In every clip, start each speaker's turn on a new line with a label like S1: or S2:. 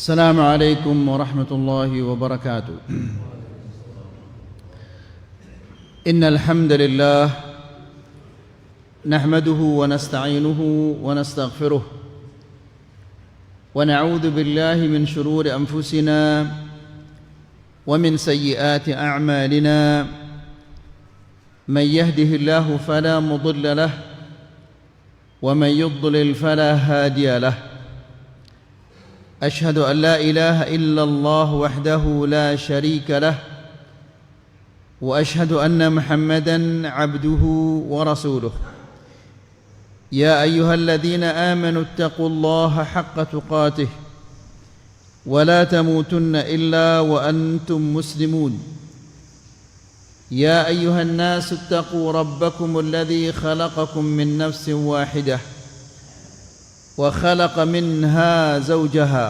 S1: السلام عليكم ورحمة الله وبركاته. إن الحمد لله نحمده ونستعينه ونستغفره ونعوذ بالله من شرور أنفسنا ومن سيئات أعمالنا. من يهده الله فلا مضل له ومن يضلل فلا هادي له. أشهد أن لا إله إلا الله وحده لا شريك له وأشهد أن محمدًا عبده ورسوله. يا أيها الذين آمنوا اتقوا الله حق تقاته ولا تموتن إلا وأنتم مسلمون. يا أيها الناس اتقوا ربكم الذي خلقكم من نفس واحدة وخلق منها زوجها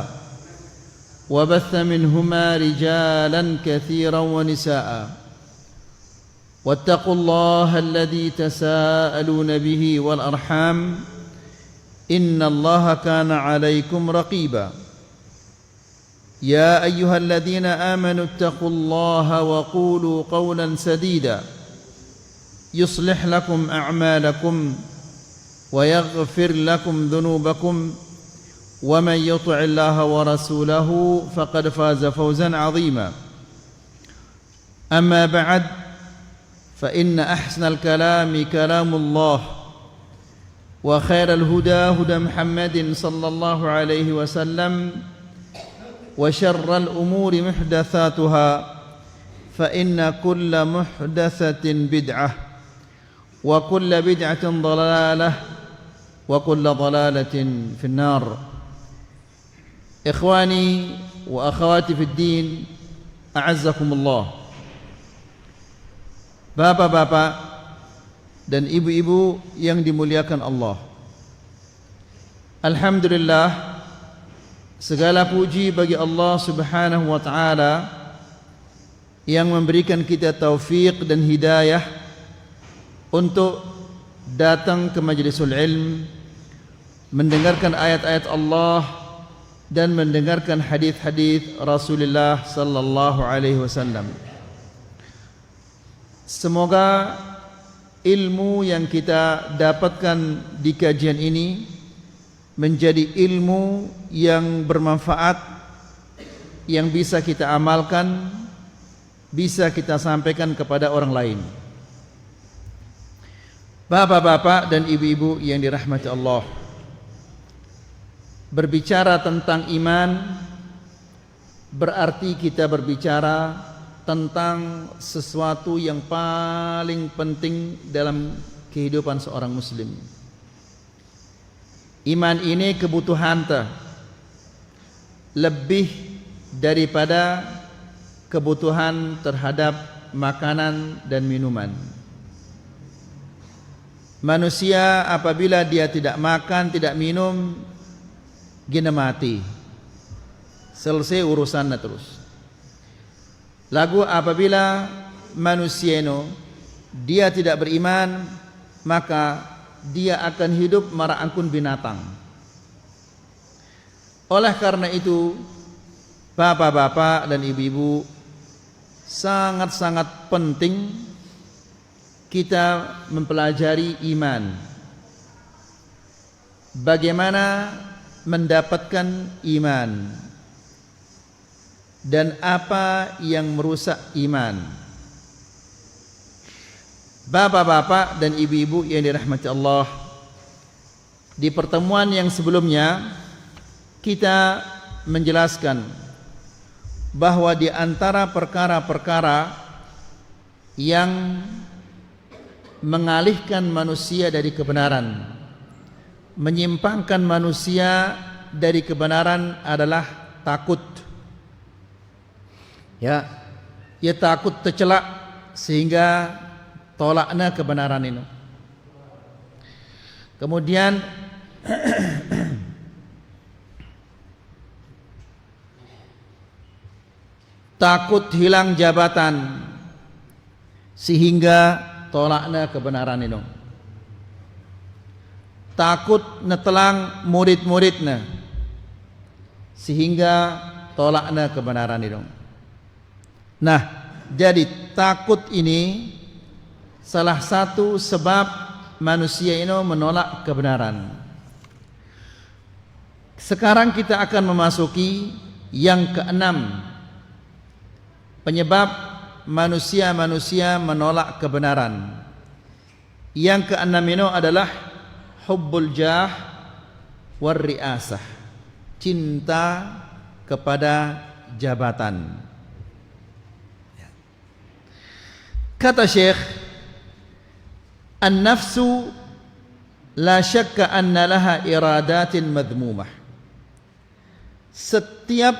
S1: وبث منهما رجالا كثيرا ونساء. واتقوا الله الذي تساءلون به والأرحام إن الله كان عليكم رقيبا. يا أيها الذين آمنوا اتقوا الله وقولوا قولا سديدا يصلح لكم أعمالكم ويغفر لكم ذنوبكم ومن يطع الله ورسوله فقد فاز فوزا عظيما. أما بعد فإن أحسن الكلام كلام الله وخير الهدى هدى محمد صلى الله عليه وسلم وشر الأمور محدثاتها فإن كل محدثة بدعة وكل بدعة ضلالة وكل ضلالة في النار. إخواني وأخواتي في الدين أعزكم الله. Bapak-bapak dan ibu-ibu yang dimuliakan Allah, alhamdulillah, segala puji bagi Allah Subhanahu wa taala yang memberikan kita taufik dan hidayah untuk datang ke majlisul ilm, mendengarkan ayat-ayat Allah dan mendengarkan hadis-hadis Rasulullah sallallahu alaihi wasallam. Semoga ilmu yang kita dapatkan di kajian ini menjadi ilmu yang bermanfaat, yang bisa kita amalkan, bisa kita sampaikan kepada orang lain. Bapak-bapak dan ibu-ibu yang dirahmati Allah, berbicara tentang iman berarti kita berbicara tentang sesuatu yang paling penting dalam kehidupan seorang muslim. Iman ini kebutuhan lebih daripada kebutuhan terhadap makanan dan minuman. Manusia apabila dia tidak makan, tidak minum, gina mati. Selesai urusannya terus. Lagu apabila manusia dia tidak beriman, maka dia akan hidup merangkul binatang. Oleh karena itu, bapak-bapak dan ibu-ibu, sangat-sangat penting kita mempelajari iman. Bagaimana mendapatkan iman dan apa yang merusak iman. Bapak-bapak dan ibu-ibu yang dirahmati Allah, di pertemuan yang sebelumnya kita menjelaskan bahwa di antara perkara-perkara yang mengalihkan manusia dari kebenaran, menyimpangkan manusia dari kebenaran adalah takut. Ya, ia takut tercelak sehingga tolaknya kebenaran ini. Kemudian takut hilang jabatan sehingga tolaknya kebenaran ini. Takut netelang murid-muridnya sehingga tolakna kebenaran itu. Nah, jadi takut ini salah satu sebab manusia ini menolak kebenaran. Sekarang kita akan memasuki yang keenam, penyebab manusia menolak kebenaran. Yang keenam ini adalah hubbul jah war riasah, cinta kepada jabatan. Kata Syekh, an-nafsu la syakka anna laha iradatin madhmumah. Setiap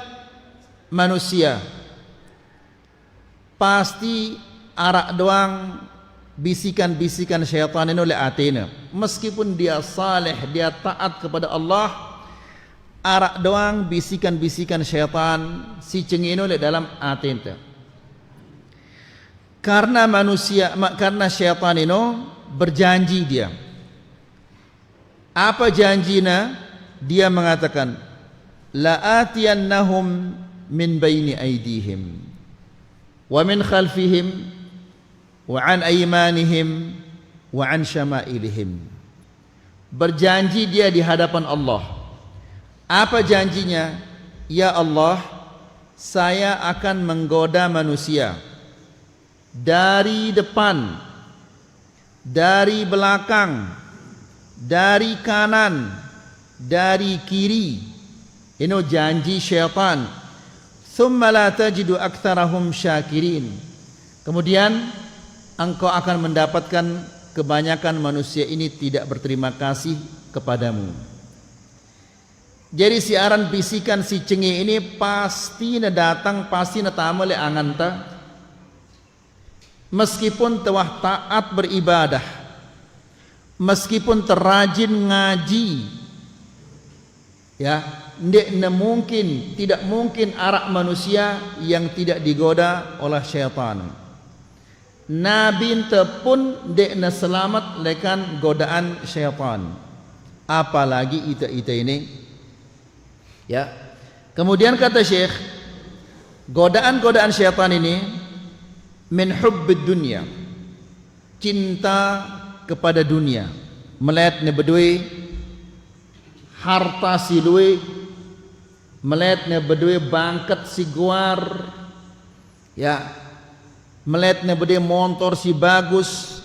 S1: manusia pasti arak doang bisikan-bisikan syaitan ini oleh hatinya. Meskipun dia saleh, dia taat kepada Allah, arak doang bisikan-bisikan syaitan si cengin oleh dalam hatinya. Karena syaitan ini berjanji dia. Apa janjinya? Dia mengatakan, la'atiyannahum min baini aydihim wa min khalfihim wa an aymanihim wa an syama'ilihim. Berjanji dia di hadapan Allah. Apa janjinya? Ya Allah, saya akan menggoda manusia dari depan, dari belakang, dari kanan, dari kiri. Ini janji syaitan. Thumma la tajidu aktsarahum syakirin. Kemudian engkau akan mendapatkan kebanyakan manusia ini tidak berterima kasih kepadamu. Jadi siaran bisikan si cengi ini pasti datang, pasti tamu le anganta. Meskipun telah taat beribadah, meskipun terrajin ngaji, ya, tidak mungkin arak manusia yang tidak digoda oleh syaitan. Nabi pun dekna selamat lekan godaan syaitan. Apalagi ita ini, ya. Kemudian kata Syekh, godaan-godaan syaitan ini min hubbid dunya, cinta kepada dunia, melihat ne bedui harta si luwe, melihat ne bedui bangkat si guar, ya, melihat ne bedui motor si bagus,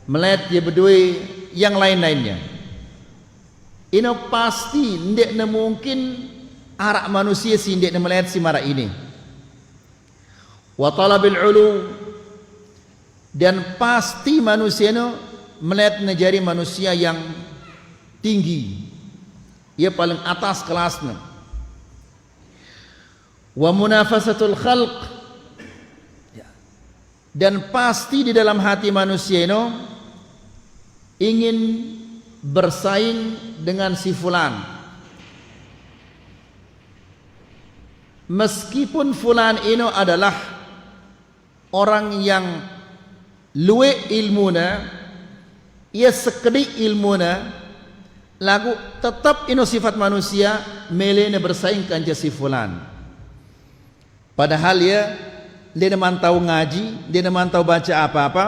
S1: melihat dia bedui yang lain-lainnya. Ini pasti ndek ne mungkin arak manusia si ndek ne melihat si mara ini. Wa talabil ulu, dan pasti manusia itu melihat menjadi manusia yang tinggi, ia paling atas kelasnya. Wa munafasatul khalq, dan pasti di dalam hati manusia itu ingin bersaing dengan si fulan. Meskipun fulan ini adalah orang yang luwe ilmuna, ia sekedi ilmuna, lagu tetap ino sifat manusia melene bersaing kanja si fulan. Padahal dia mantau ngaji, dia mantau baca apa-apa,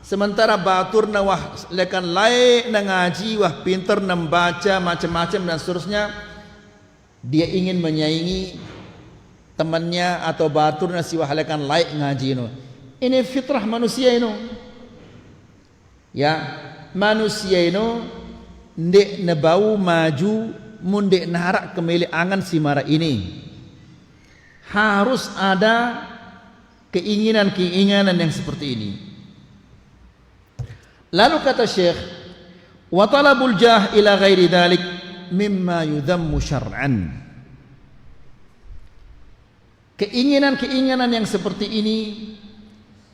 S1: sementara batur na wah lekan lain na ngaji, wah pinter na membaca macam-macam dan seterusnya, dia ingin menyaingi temannya atau baturnya si wahalekan laik ngaji ini. Ini fitrah manusia ini. Ya, manusia ini ndek nebau maju mundek narak kemeli angan si mara ini. Harus ada keinginan-keinginan yang seperti ini. Lalu kata Syekh, wa talabul jah ila ghairi dhalik mimma yudhammu syar'an. Keinginan-keinginan yang seperti ini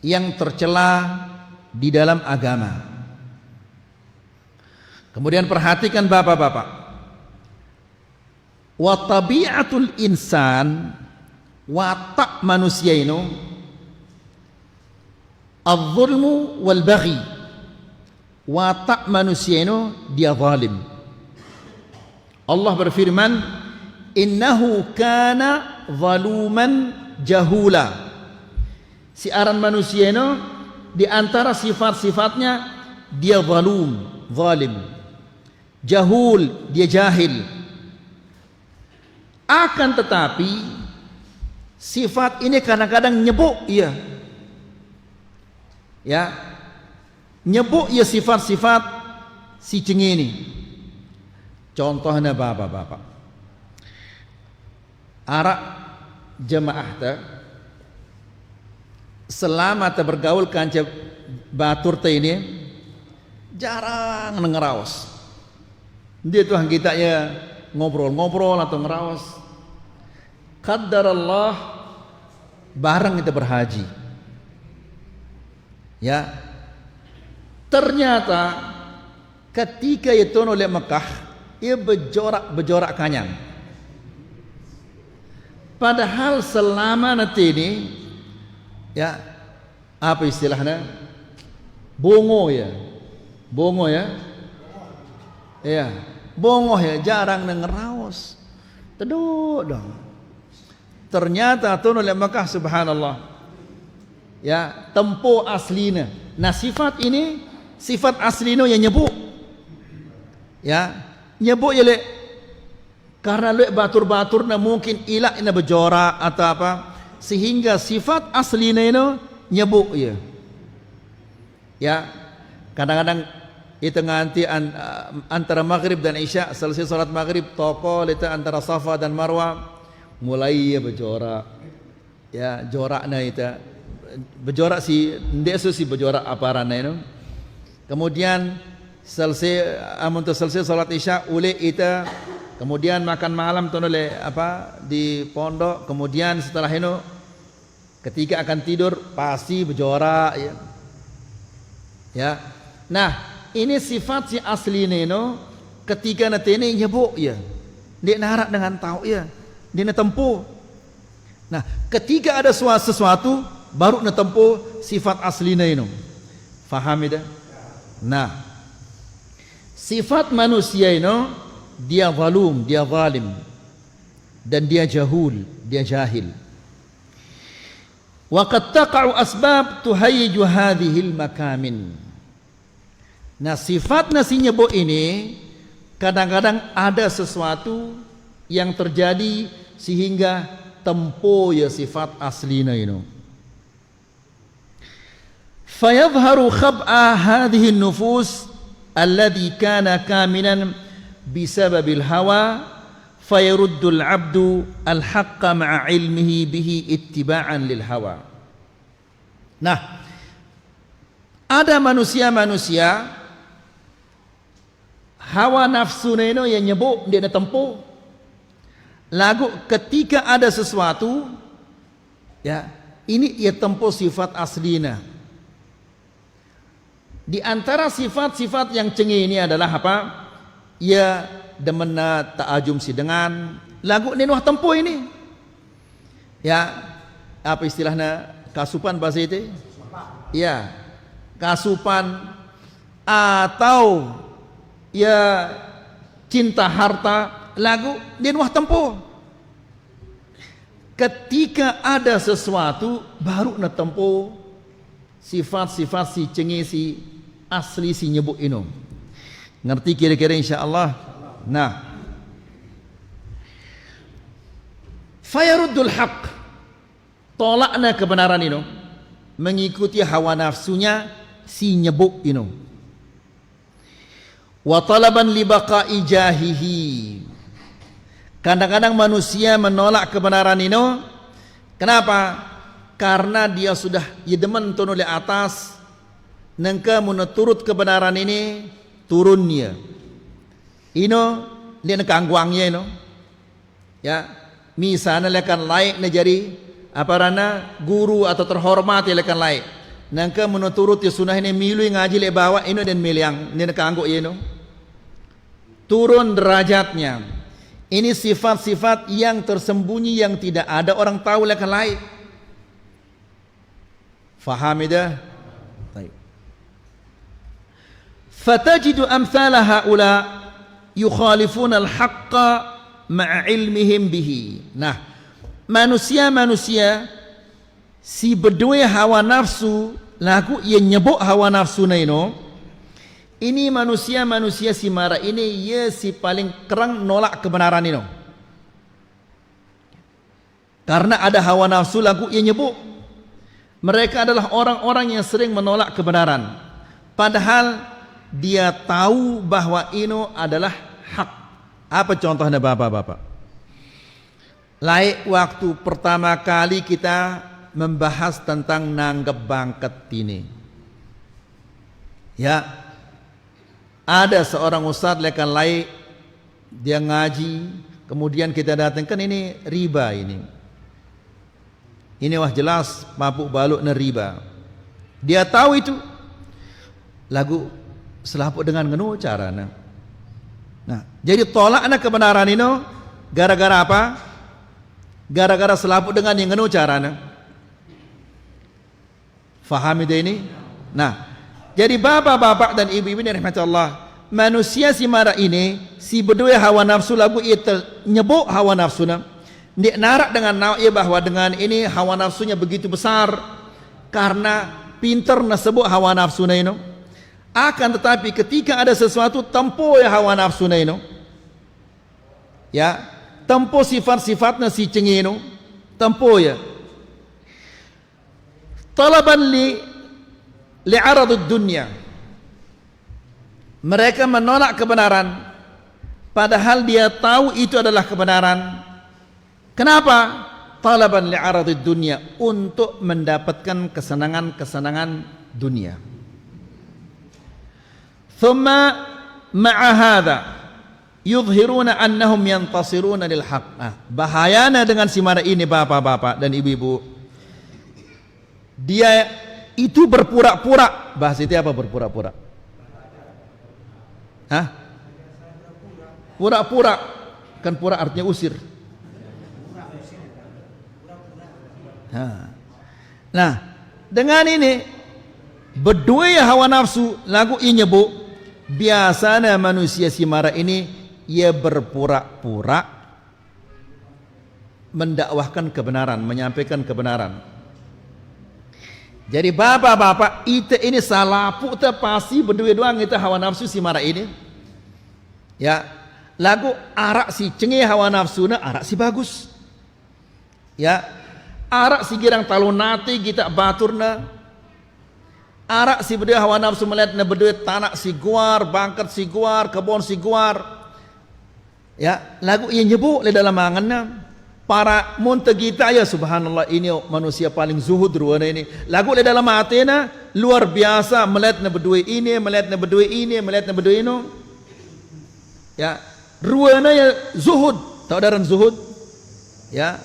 S1: yang tercela di dalam agama. Kemudian perhatikan bapak-bapak, wa tabi'atul insan, watak manusia ini az-zulmu wal baghi. Watak manusia ini dia zalim. Allah berfirman, innahu kana zaluman jahula. Si aran manusia itu di antara sifat-sifatnya dia zalim, jahul, dia jahil. Akan tetapi sifat ini kadang-kadang nyebuk ia, ya, nyebuk ia sifat-sifat si cengini. Contohnya bapak-bapak, arak jemaah ta selama ta bergaul kanca batur ta ini jarang ngeraos. Dia tuh kita ya ngobrol-ngobrol atau ngeraos. Qaddarallah bareng kita berhaji, ya, ternyata ketika itu oleh Mekah ia bejorak kanyang, padahal selama nanti ini, ya, apa istilahnya, bongo ya, ya, bongo ya, jarang ngeraos, teduk dong. Ternyata tu oleh Mekah, subhanallah, ya, tempo aslinya. Nah sifat ini, sifat aslinya yang nyebuk, ya, nyebuk ya le, karena le batur-batur na mungkin ilak ina berjorak atau apa, sehingga sifat aslinya itu nyebuk ya. Ya, kadang-kadang itu nganti antara maghrib dan isya, selesai salat maghrib toko itu antara Safa dan Marwah mulai ya berjorak, ya, joraknya itu berjorak si ndesu si berjorak aparana itu. Kemudian selesai salat isya ule itu, kemudian makan malam tu oleh apa di pondok, kemudian setelah itu ketika akan tidur pasti berjorak, ya, ya. Nah ini sifat si asli neno ketika nanti ini nyebuk ya, dia narak dengan tahu ya, dia netempuh. Nah ketika ada sesuatu baru netempuh sifat asli neno, faham itu? Nah sifat manusia ini dia zalum, dia zalim, dan dia jahul, dia jahil. Wa qad taqa'u asbab tuhayyiju hadhil makamin. Nah sifat nasi nyebuk ini kadang-kadang ada sesuatu yang terjadi sehingga tempo ya sifat aslina ini. Fayadhharu khab'a hadhihi an-nufus alladhi kana kaminan bisababil hawa fayaruddul abdu al-haqqa ma'a ilmihi bihi ittiba'an lil hawa. Nah ada manusia-manusia hawa nafsu neno yang nyebuk dia tempuh. Lagu ketika ada sesuatu, ya, ini ia tempuh sifat aslina. Di antara sifat-sifat yang cengi ini adalah apa? Ia demena ta'ajum si dengan lagu neno tempuh ini. Ya, apa istilahnya kasupan bahasa itu? Ya, kasupan atau ya cinta harta lagu dia wah tempuh. Ketika ada sesuatu baru na tempuh sifat-sifat si cengi si asli si nyebuk ini. Ngerti kira-kira insyaallah. Nah fayaruddul haq, tolakna kebenaran ini mengikuti hawa nafsunya si nyebuk ini. Wa talaban li baqa'i jahihi. Kadang-kadang manusia menolak kebenaran ini. Kenapa? Karena dia sudah yedemen tu oleh atas, nengka menuturut kebenaran ini turunnya. Ino dia nekangguangnya ino. Ya, misalnya lekan laik nejari apa rana guru atau terhormat ya lekan laik. Nangka menuturut ya sunah ini milu ngaji le bawa ino dan miliang ini nekanggu ino. Turun derajatnya. Ini sifat-sifat yang tersembunyi yang tidak ada orang tahu lekan laik. Faham dah? Baik. Fatajidu amthala haula yukhalifuna al-haqqa ma'a ilmihim bihi. Nah, manusia si berdua hawa nafsu lagu ia nyebut hawa nafsu na ini manusia si mara ini ia si paling kerang nolak kebenaran ini. Karena ada hawa nafsu lagu ia nyebut mereka adalah orang-orang yang sering menolak kebenaran padahal dia tahu bahwa ini adalah hak. Apa contohnya bapak-bapak? Laik waktu pertama kali kita membahas tentang nanggap bangket ini. Ya, ada seorang ustaz lekan laik dia ngaji, kemudian kita datangkan ini riba ini. Ini wah jelas mabuk baluk na riba. Dia tahu itu. Lagu selaput dengan ngenu carana. Nah, jadi tolaknya kebenaran ini gara-gara apa? Gara-gara selaput dengan yang ngenu carana. Faham itu ini? Nah, jadi bapak-bapak dan ibu-ibu yang rahmat Allah, manusia si mara ini si berdua hawa nafsu lagu itu nyebut hawa nafsuna. Dia narak dengan naik bahwa dengan ini hawa nafsunya begitu besar karena pintar nasebut hawa nafsuna ini. Akan tetapi ketika ada sesuatu tempo ya hawa nafsu na ya tempo sifat-sifatnya si cengino tempo ya talaban li'aradud dunya mereka menolak kebenaran padahal dia tahu itu adalah kebenaran. Kenapa? Talaban li'aradud dunya untuk mendapatkan kesenangan-kesenangan dunia. ثم مع هذا يظهرون أنهم ينتصرون للحق. Bahayanya dengan si mara ini bapak-bapak dan ibu-ibu, dia itu berpura-pura. Bahasa itu apa berpura-pura? Hah? Pura-pura. Kan pura artinya usir. Nah, dengan ini berdua ya hawa nafsu lagu ini nyebut. Biasanya manusia si mara ini ia berpura-pura mendakwahkan kebenaran, menyampaikan kebenaran. Jadi bapak-bapak itu ini salah putar pasti berdua doang itu hawa nafsu si mara ini. Ya, lagu arak si cengih hawa nafsu na arak si bagus. Ya, arak si girang talun nati kita baturna. Arak si berdua hawa nafsu melihat na berdua tanah si guar, bangkat si guar, kebun si guar. Ya, lagu yang nyebut di dalam angannya para munta kita ya subhanallah ini manusia paling zuhud ruana ini. Lagu di dalam hatinya luar biasa melihat na berdua ini, melihat na berdua ini, melihat na berdua ini. Ya, ruana ya zuhud, tahu daran zuhud? Ya.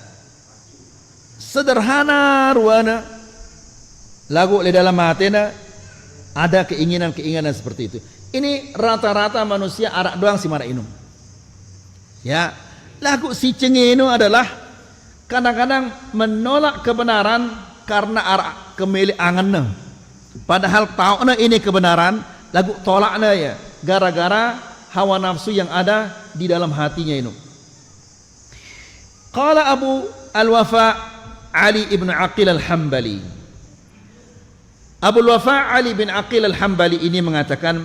S1: Sederhana ruana. Lagu di dalam hatinya ada keinginan-keinginan seperti itu. Ini rata-rata manusia arak doang si mara inum. Ya, lagu si cengino adalah kadang-kadang menolak kebenaran karena arak kemili angannya. Padahal tahu na ini kebenaran, lagu tolaknya ya gara-gara hawa nafsu yang ada di dalam hatinya ini. Qala Abu Al-Wafa Ali ibn Aqil Al-Hambali. Abul Wafa Ali bin Aqil Al-Hambali ini mengatakan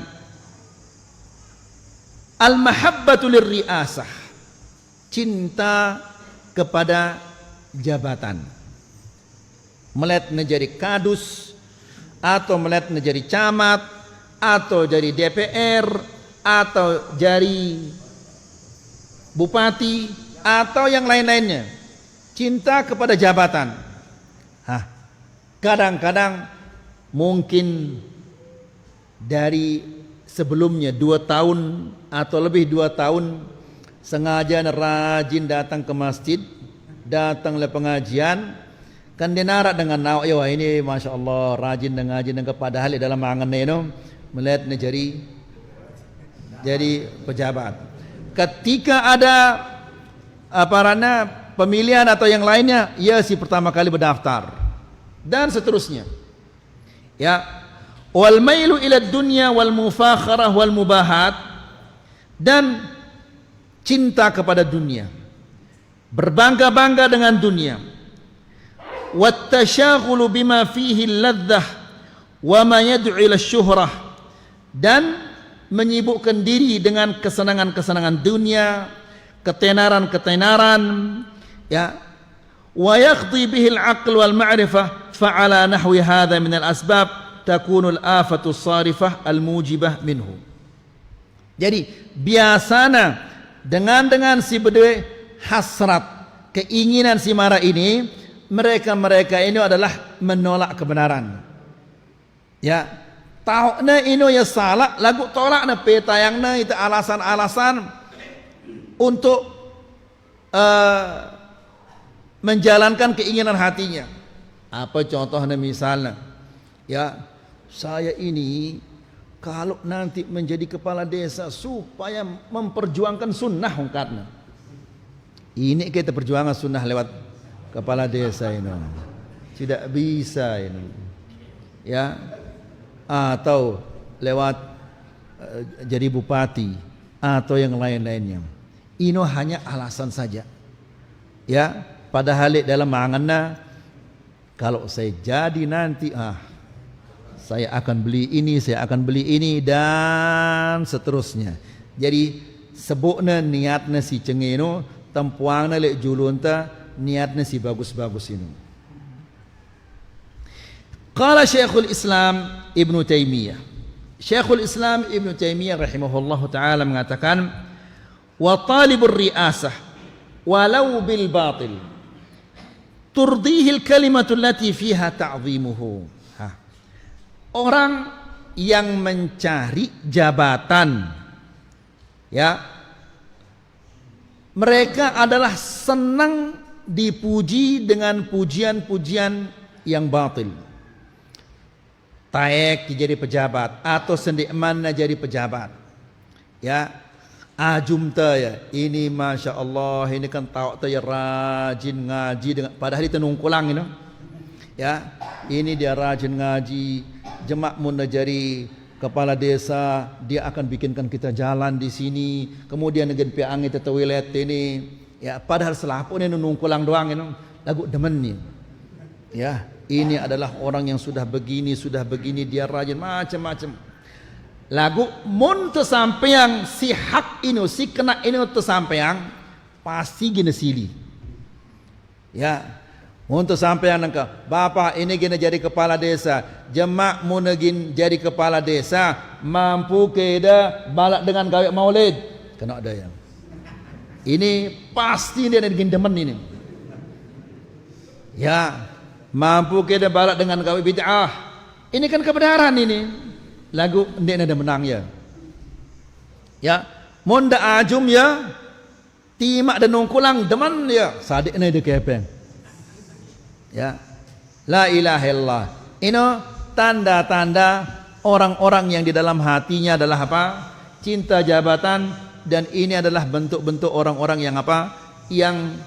S1: al-mahabbatu lirriasah, cinta kepada jabatan, melihat menjadi kadus atau melihat menjadi camat atau jadi DPR atau jadi bupati atau yang lain-lainnya, cinta kepada jabatan. Kadang-kadang mungkin dari sebelumnya 2 tahun atau lebih 2 tahun sengaja rajin datang ke masjid, datang le pengajian, kan dia narak dengan nawak ya ini masya Allah rajin dengan ngaji dengan padahal dalam angan ini melihat jadi pejabat. Ketika ada pemilihan atau yang lainnya, ia si pertama kali berdaftar dan seterusnya. Ya, wal mailu ila dunya wal mufakharah wal mubahat, dan cinta kepada dunia berbangga-bangga dengan dunia, wattasyaghulu bima fihi ladzah wa ma yad'u ila syuhrah, dan menyibukkan diri dengan kesenangan-kesenangan dunia, ketenaran-ketenaran, ya, wa yaqdi bihi al-aql wal ma'rifah, fa ala nahwi hadha min al-asbab takunu al-afatu as-sarifah al-mujibah minhu. Jadi biasana dengan si bedue hasrat, keinginan si mara ini, mereka ini adalah menolak kebenaran. Ya, tahu na ino ya salah, lagu tolak na petayang na itu alasan-alasan untuk menjalankan keinginan hatinya. Apa contohnya misalnya, ya, saya ini kalau nanti menjadi kepala desa supaya memperjuangkan sunnah ungkatnya. Ini kita perjuangan sunnah lewat kepala desa ini. Tidak bisa ini. Ya. Atau lewat jadi bupati atau yang lain-lainnya. Ini hanya alasan saja. Ya, padahal dalam manganna kalau saya jadi nanti saya akan beli ini, saya akan beli ini, dan seterusnya. Jadi sebutna niatnya si cengeno, tempuangna lek julunta, niatnya si bagus-bagus ini. Qala Syekhul Islam Ibnu Taimiyah. Syekhul Islam Ibnu Taimiyah rahimahullahu taala mengatakan, wa talibur riasah walau bil batil turdihi al kalimatu allati fiha ta'dhimuhu. Orang yang mencari jabatan, ya, mereka adalah senang dipuji dengan pujian-pujian yang batil. Taek jadi pejabat atau sendikmanna jadi pejabat. Ya, ajumta ya, ini masya Allah, ini kan tahu ya rajin ngaji dengan padahal itu nungkulang ini. Ya, ini dia rajin ngaji, jemak mun jadi kepala desa, dia akan bikinkan kita jalan di sini, kemudian dengan piang itu toilet ini, ya, padahal selapun ini nungkulang doang ini, lagu demen nih. Ya, ini adalah orang yang sudah begini, dia rajin macam-macam. Lagu mun tersampaiang si hak ini, si kena ini tersampaiang, pasti gini sili. Ya. Untuk sampai nangka, bapak ini gini jadi kepala desa, jemak munegin jadi kepala desa, mampu keda balak dengan gawe maulid, kena ada yang. Ini pasti dia ada demen ini. Ya, mampu keda balak dengan gawe bid'ah. Ini kan kebenaran ini. Lagu dia ada menang ya. Ya, monda ajum ya, timak dan nongkulang demen ya, sadik ini ada kepeng. Ya, la ilaha illallah. Ini tanda-tanda orang-orang yang di dalam hatinya adalah apa? Cinta jabatan, dan ini adalah bentuk-bentuk orang-orang yang apa? Yang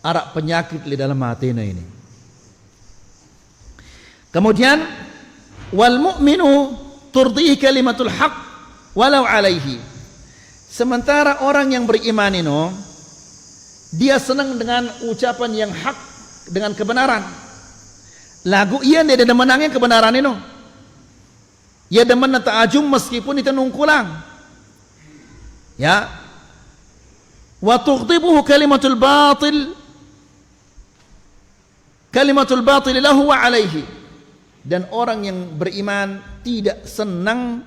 S1: arak penyakit di dalam hatinya ini. Kemudian wal mu'minu turdihi kalimatul haq walau alaihi. Sementara orang yang beriman ini dia senang dengan ucapan yang hak, dengan kebenaran. Lagu ia dia menangnya kebenaran ini. Ia demen ta'ajum meskipun itu nungkulang. Ya. Wa tughdibuhu kalimatul batil lahu wa alaihi. Dan orang yang beriman tidak senang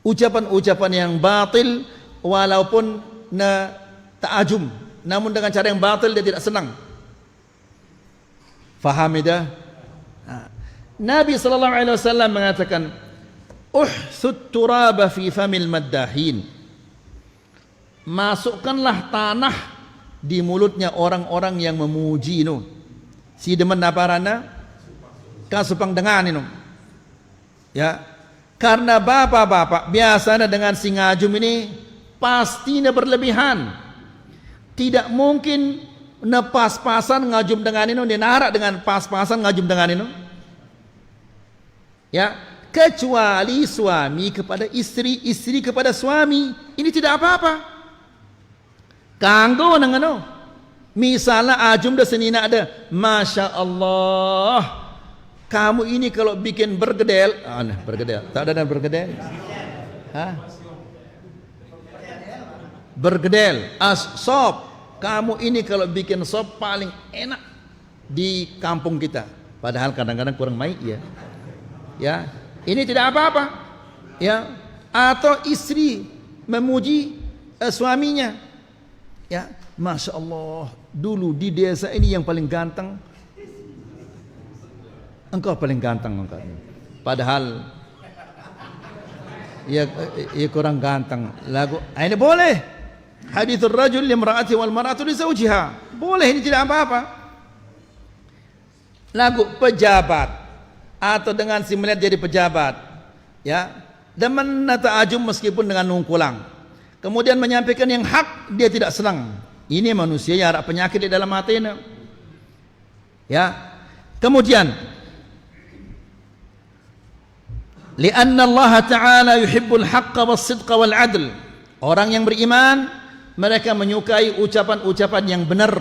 S1: ucapan-ucapan yang batil walaupun ta'ajum, namun dengan cara yang batil dia tidak senang. Faham itu? Nabi sallallahu alaihi wasallam mengatakan, "Uhsut turaba fi famil maddahin." Masukkanlah tanah di mulutnya orang-orang yang memuji itu. Si demen naparana kasupang dengan itu. Ya. Karena bapak-bapak biasanya dengan si ngajum ini pastinya berlebihan. Tidak mungkin pas-pasan ngajum dengan ini, dia narak dengan pas-pasan ngajum dengan ini. Ya, kecuali suami kepada istri, istri kepada suami, ini tidak apa-apa. Kanggo nang ano? Misalnya ajum dah senina ada, Masya Allah, kamu ini kalau bikin bergedel, bergedel, tak ada bergedel, bergedel, sop, kamu ini kalau bikin sop paling enak di kampung kita. Padahal kadang-kadang kurang baik ya. Ya, ini tidak apa-apa. Ya, atau istri memuji suaminya. Ya, Masya Allah, dulu di desa ini yang paling ganteng, engkau paling ganteng engkau. Padahal ya kurang ganteng. Lagu ini boleh. Hadithur rajul limra'ati wal mar'atu li zawjiha. Boleh, ini tidak apa-apa. Lagu pejabat atau dengan si melihat jadi pejabat, ya, dan menata ajum meskipun dengan nungkulang. Kemudian menyampaikan yang hak, dia tidak senang. Ini manusia yang ada penyakit di dalam hatinya. Ya. Kemudian lianna Allah Ta'ala yuhibbul haqqa was-sidqa wal 'adl. Orang yang beriman mereka menyukai ucapan-ucapan yang benar.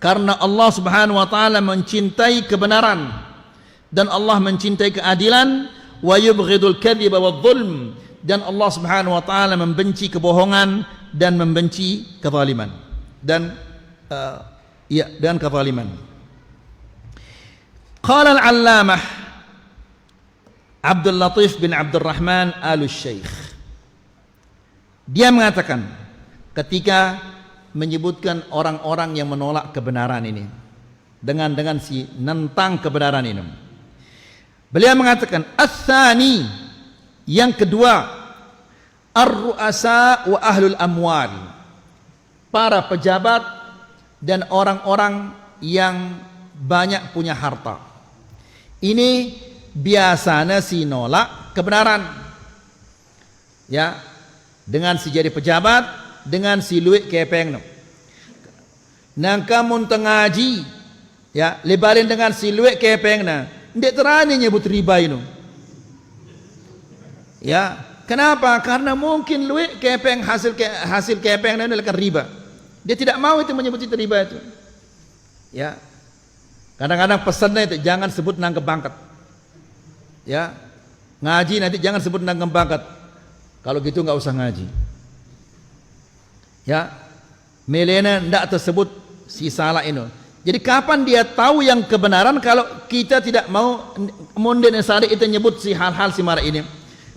S1: Karena Allah Subhanahu wa taala mencintai kebenaran dan Allah mencintai keadilan, wa yubghidul kadhiba wadh-dhulm, dan Allah Subhanahu wa taala membenci kebohongan dan membenci kezaliman dan kezaliman. Qala al-'allamah Abdul Latif bin Abdul Rahman Al-Syekh, dia mengatakan ketika menyebutkan orang-orang yang menolak kebenaran ini dengan si nentang kebenaran ini, beliau mengatakan ats-tsani, yang kedua, ar-ru'asa wa ahlul amwal, para pejabat dan orang-orang yang banyak punya harta. Ini biasanya si nolak kebenaran, ya, dengan si jadi pejabat, dengan si luit kepeng no. Nang kamu tengaji, ya, lebalin dengan si luit kepeng na, ndek terani nyebut riba itu. Ya, kenapa? Karena mungkin luit kepeng hasil kepeng na adalah riba. Dia tidak mau itu menyebut itu riba itu. Ya. Kadang-kadang pesannya itu jangan sebut nangkep bangkat. Ya. Ngaji nanti jangan sebut nangkep bangkat. Kalau gitu enggak usah ngaji. Ya, melena ndak tersebut si salah ini. Jadi kapan dia tahu yang kebenaran kalau kita tidak mau munden sari itu nyebut si hal-hal si marah ini.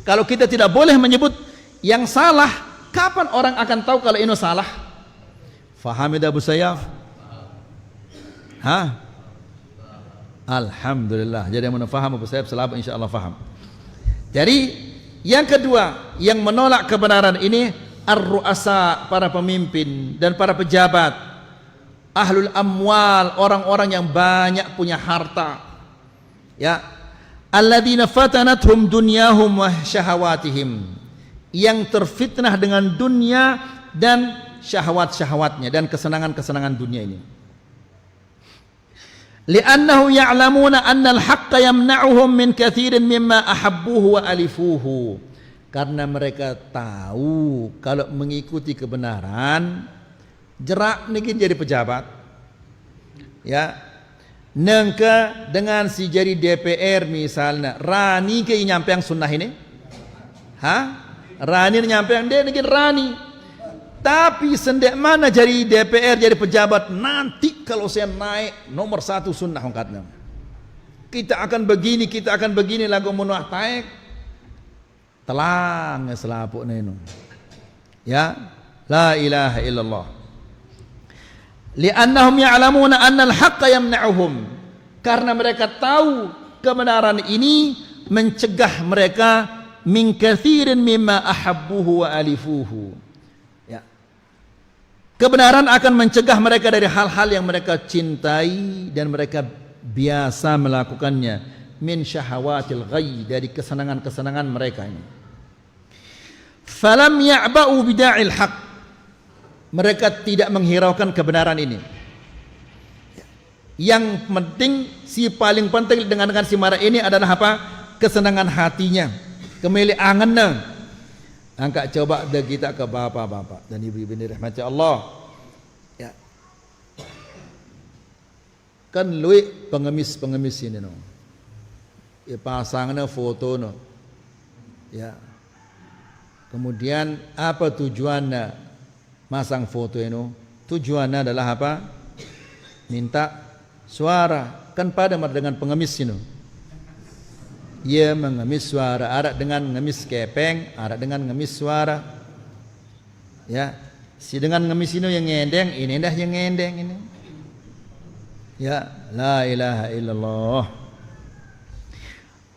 S1: Kalau kita tidak boleh menyebut yang salah, kapan orang akan tahu kalau ini salah? Faham itu Abu Sayyaf? Alhamdulillah. Jadi yang faham Abu Sayyaf selama insyaallah faham. Jadi yang kedua yang menolak kebenaran ini ar-ru'asa, para pemimpin dan para pejabat, ahlul amwal, orang-orang yang banyak punya harta, ya, alladzina fatanathum dunyahum wa syahawatihim, yang terfitnah dengan dunia dan syahwat-syahwatnya dan kesenangan-kesenangan dunia ini. Li'annahu ya'lamuna anna al-haqqa yamna'uhum min katsirin mimma ahabbuhu wa alifuhu, karena mereka tahu kalau mengikuti kebenaran jerak niki jadi pejabat, ya, nengke dengan si jadi DPR misalnya rani ke nyampeang sunnah ini, rani nyampeang dia niki rani, tapi sendek mana jadi DPR jadi pejabat nanti kalau saya naik nomor 1 sunnah angkatnya, kita akan begini lagu menuah taek telang selapuk nenu, ya, la ilaha illallah. Li'annahum ya'lamuna anna al-haqqa yamna'uhum, karena mereka tahu kebenaran ini mencegah mereka min katsirin mimma ahabbuhu wa alifuhu, ya, kebenaran akan mencegah mereka dari hal-hal yang mereka cintai dan mereka biasa melakukannya, min syahawatil ghayy, dari kesenangan-kesenangan mereka ini. Falam ya'ba'u bida'il haq, mereka tidak menghiraukan kebenaran ini. Yang penting, si paling penting dengan si marah ini adalah apa? Kesenangan hatinya, kemeli angannya, Angkat coba dah kita ke bapak-bapak dan ibu-ibu ini rahmati Allah. Ya. Kan luik pengemis-pengemis ini no. Ya pasangnya foto no. Ya. Kemudian apa tujuannya masang foto ini? Tujuannya adalah apa? Minta suara. Kan pada dengan pengemis ini. Ia mengemis suara, ada dengan ngemis kepeng, ada dengan ngemis suara. Ya, si dengan ngemis ini yang ngendeng, ini dah yang ngendeng ini. Ya, la ilaha illallah.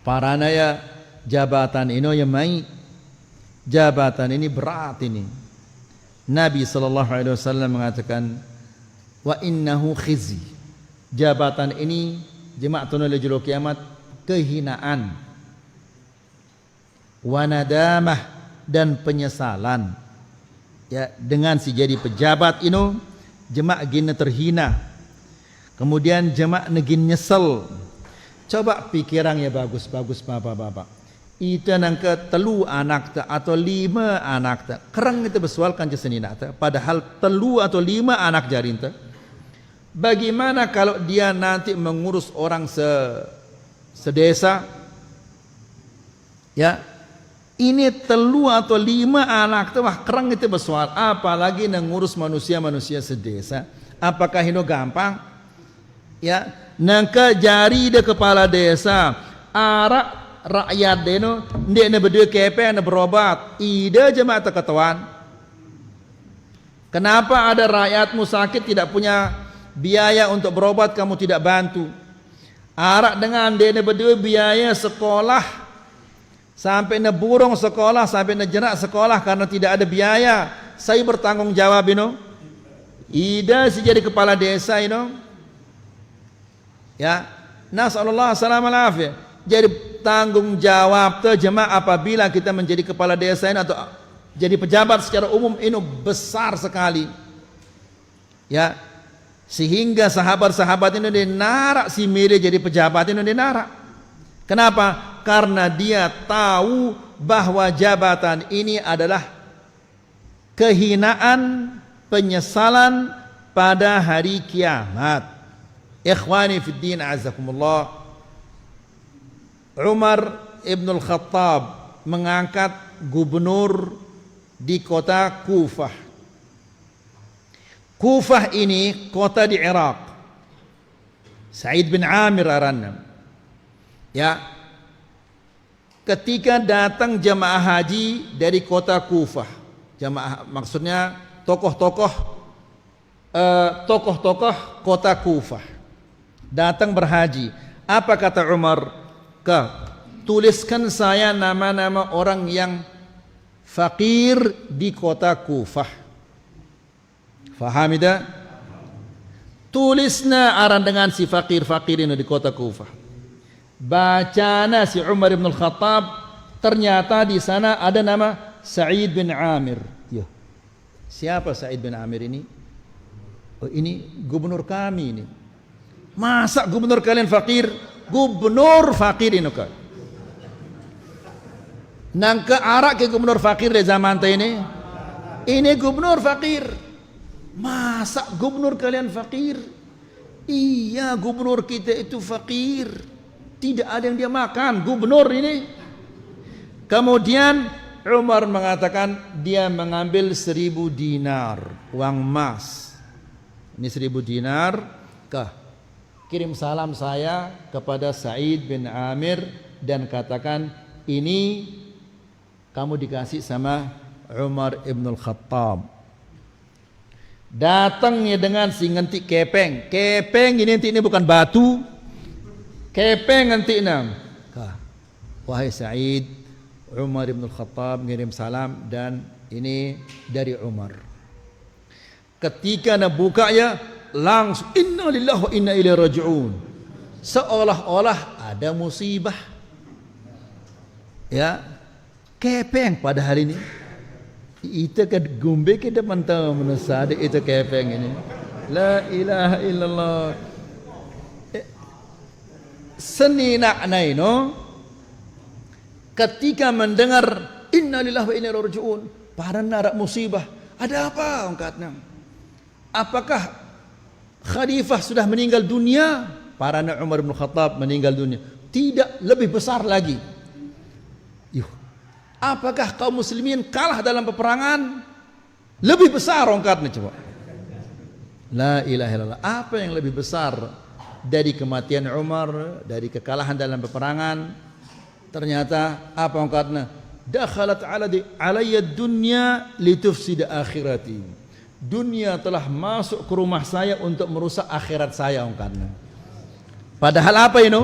S1: Parana ya jabatan ini yang mai. Jabatan ini berat ini. Nabi SAW mengatakan, wa innahu khizi. Jabatan ini jemaatun lil kiamat kehinaan, wanadamah dan penyesalan. Ya, dengan si jadi pejabat ini jemaah gina terhina. Kemudian jemaah negin nyesel. Coba pikiran ya bagus-bagus bapak-bapak. Itu nangka telu anak ta atau 5 anak ta. Kerang itu bersualkan je senina ta. Padahal telu atau 5 anak jarin ta. Bagaimana kalau dia nanti mengurus orang sedesa, ya, ini telu atau 5 anak tu wah kerang itu bersoal, apalagi ngurus manusia-manusia sedesa. Apakah ini gampang? Ya, nangka jari de kepala desa, arak rakyat deno, ndek ne berdua kepe ne berobat, ide jemaah ketuan. Kenapa ada rakyatmu sakit tidak punya biaya untuk berobat, kamu tidak bantu? Arak dengan dia berdua biaya sekolah sampai ne burung sekolah, sampai ne jenak sekolah karena tidak ada biaya. Saya bertanggung jawab ino. Ida si jadi kepala desa ino. Ya, nasallallahu salam alafiyah. Jadi tanggung jawab tu jemaah apabila kita menjadi kepala desa ini atau jadi pejabat secara umum ini besar sekali. Ya. Sehingga sahabat-sahabat ini dinarak si milih jadi pejabat ini dinarak. Kenapa? Karena dia tahu bahwa jabatan ini adalah kehinaan, penyesalan pada hari kiamat. Ikhwani fid din azakumullah. Umar ibn al-Khattab mengangkat gubernur di kota Kufah. Kufah ini kota di Irak. Sa'id bin Amir aranna. Ya. Ketika datang jamaah haji dari kota Kufah. Jamaah maksudnya tokoh-tokoh kota Kufah. Datang berhaji. Apa kata Umar? Tuliskan saya nama-nama orang yang fakir di kota Kufah. Faham tidak? Tulisna aran dengan si fakir-fakir ini di kota Kufah. Bacana si Umar bin Al-Khattab, ternyata di sana ada nama Sa'id bin Amir. Ya. Siapa Sa'id bin Amir ini? Oh, ini gubernur kami ini. Masa gubernur kalian fakir? Gubernur fakir ini kan. Nangka arak ke gubernur fakir di zaman ini. Ini gubernur fakir. Masa gubernur kalian fakir? Iya, gubernur kita itu fakir. Tidak ada yang dia makan, gubernur ini. Kemudian Umar mengatakan dia mengambil 1000 dinar uang emas. Ini 1000 dinar. Kirim salam saya kepada Sa'id bin Amir dan katakan ini kamu dikasih sama Umar ibn al-Khattab. Datangnya dengan si ngentik kepeng. Kepeng ini bukan batu. Kepeng ngentik nam. Wahai Sa'id, Umar ibn al-Khattab ngirim salam dan ini dari Umar. Ketika nak buka ya, langsung inna lillahi wa inna ilaihi raji'un. Seolah-olah ada musibah. Ya, kepeng pada hari ini. Itu kan gumbe kita mantau menasad itu kepeng ini. La ilaha illallah. Seni nak naino ketika mendengar Inna lillahi wa inna ilaihi raji'un. Para narak musibah. Ada apa angkatnya? Apakah khalifah sudah meninggal dunia? Para Umar bin Khattab meninggal dunia. Tidak, lebih besar lagi. Yuh. Apakah kaum muslimin kalah dalam peperangan? Lebih besar angkatnya coba. La ilaha illallah. Apa yang lebih besar dari kematian Umar, dari kekalahan dalam peperangan? Ternyata apa angkatnya? Dakhalat alayya dunya litufsida akhirati. Dunia telah masuk ke rumah saya untuk merusak akhirat saya angkatnya. Padahal apa ini?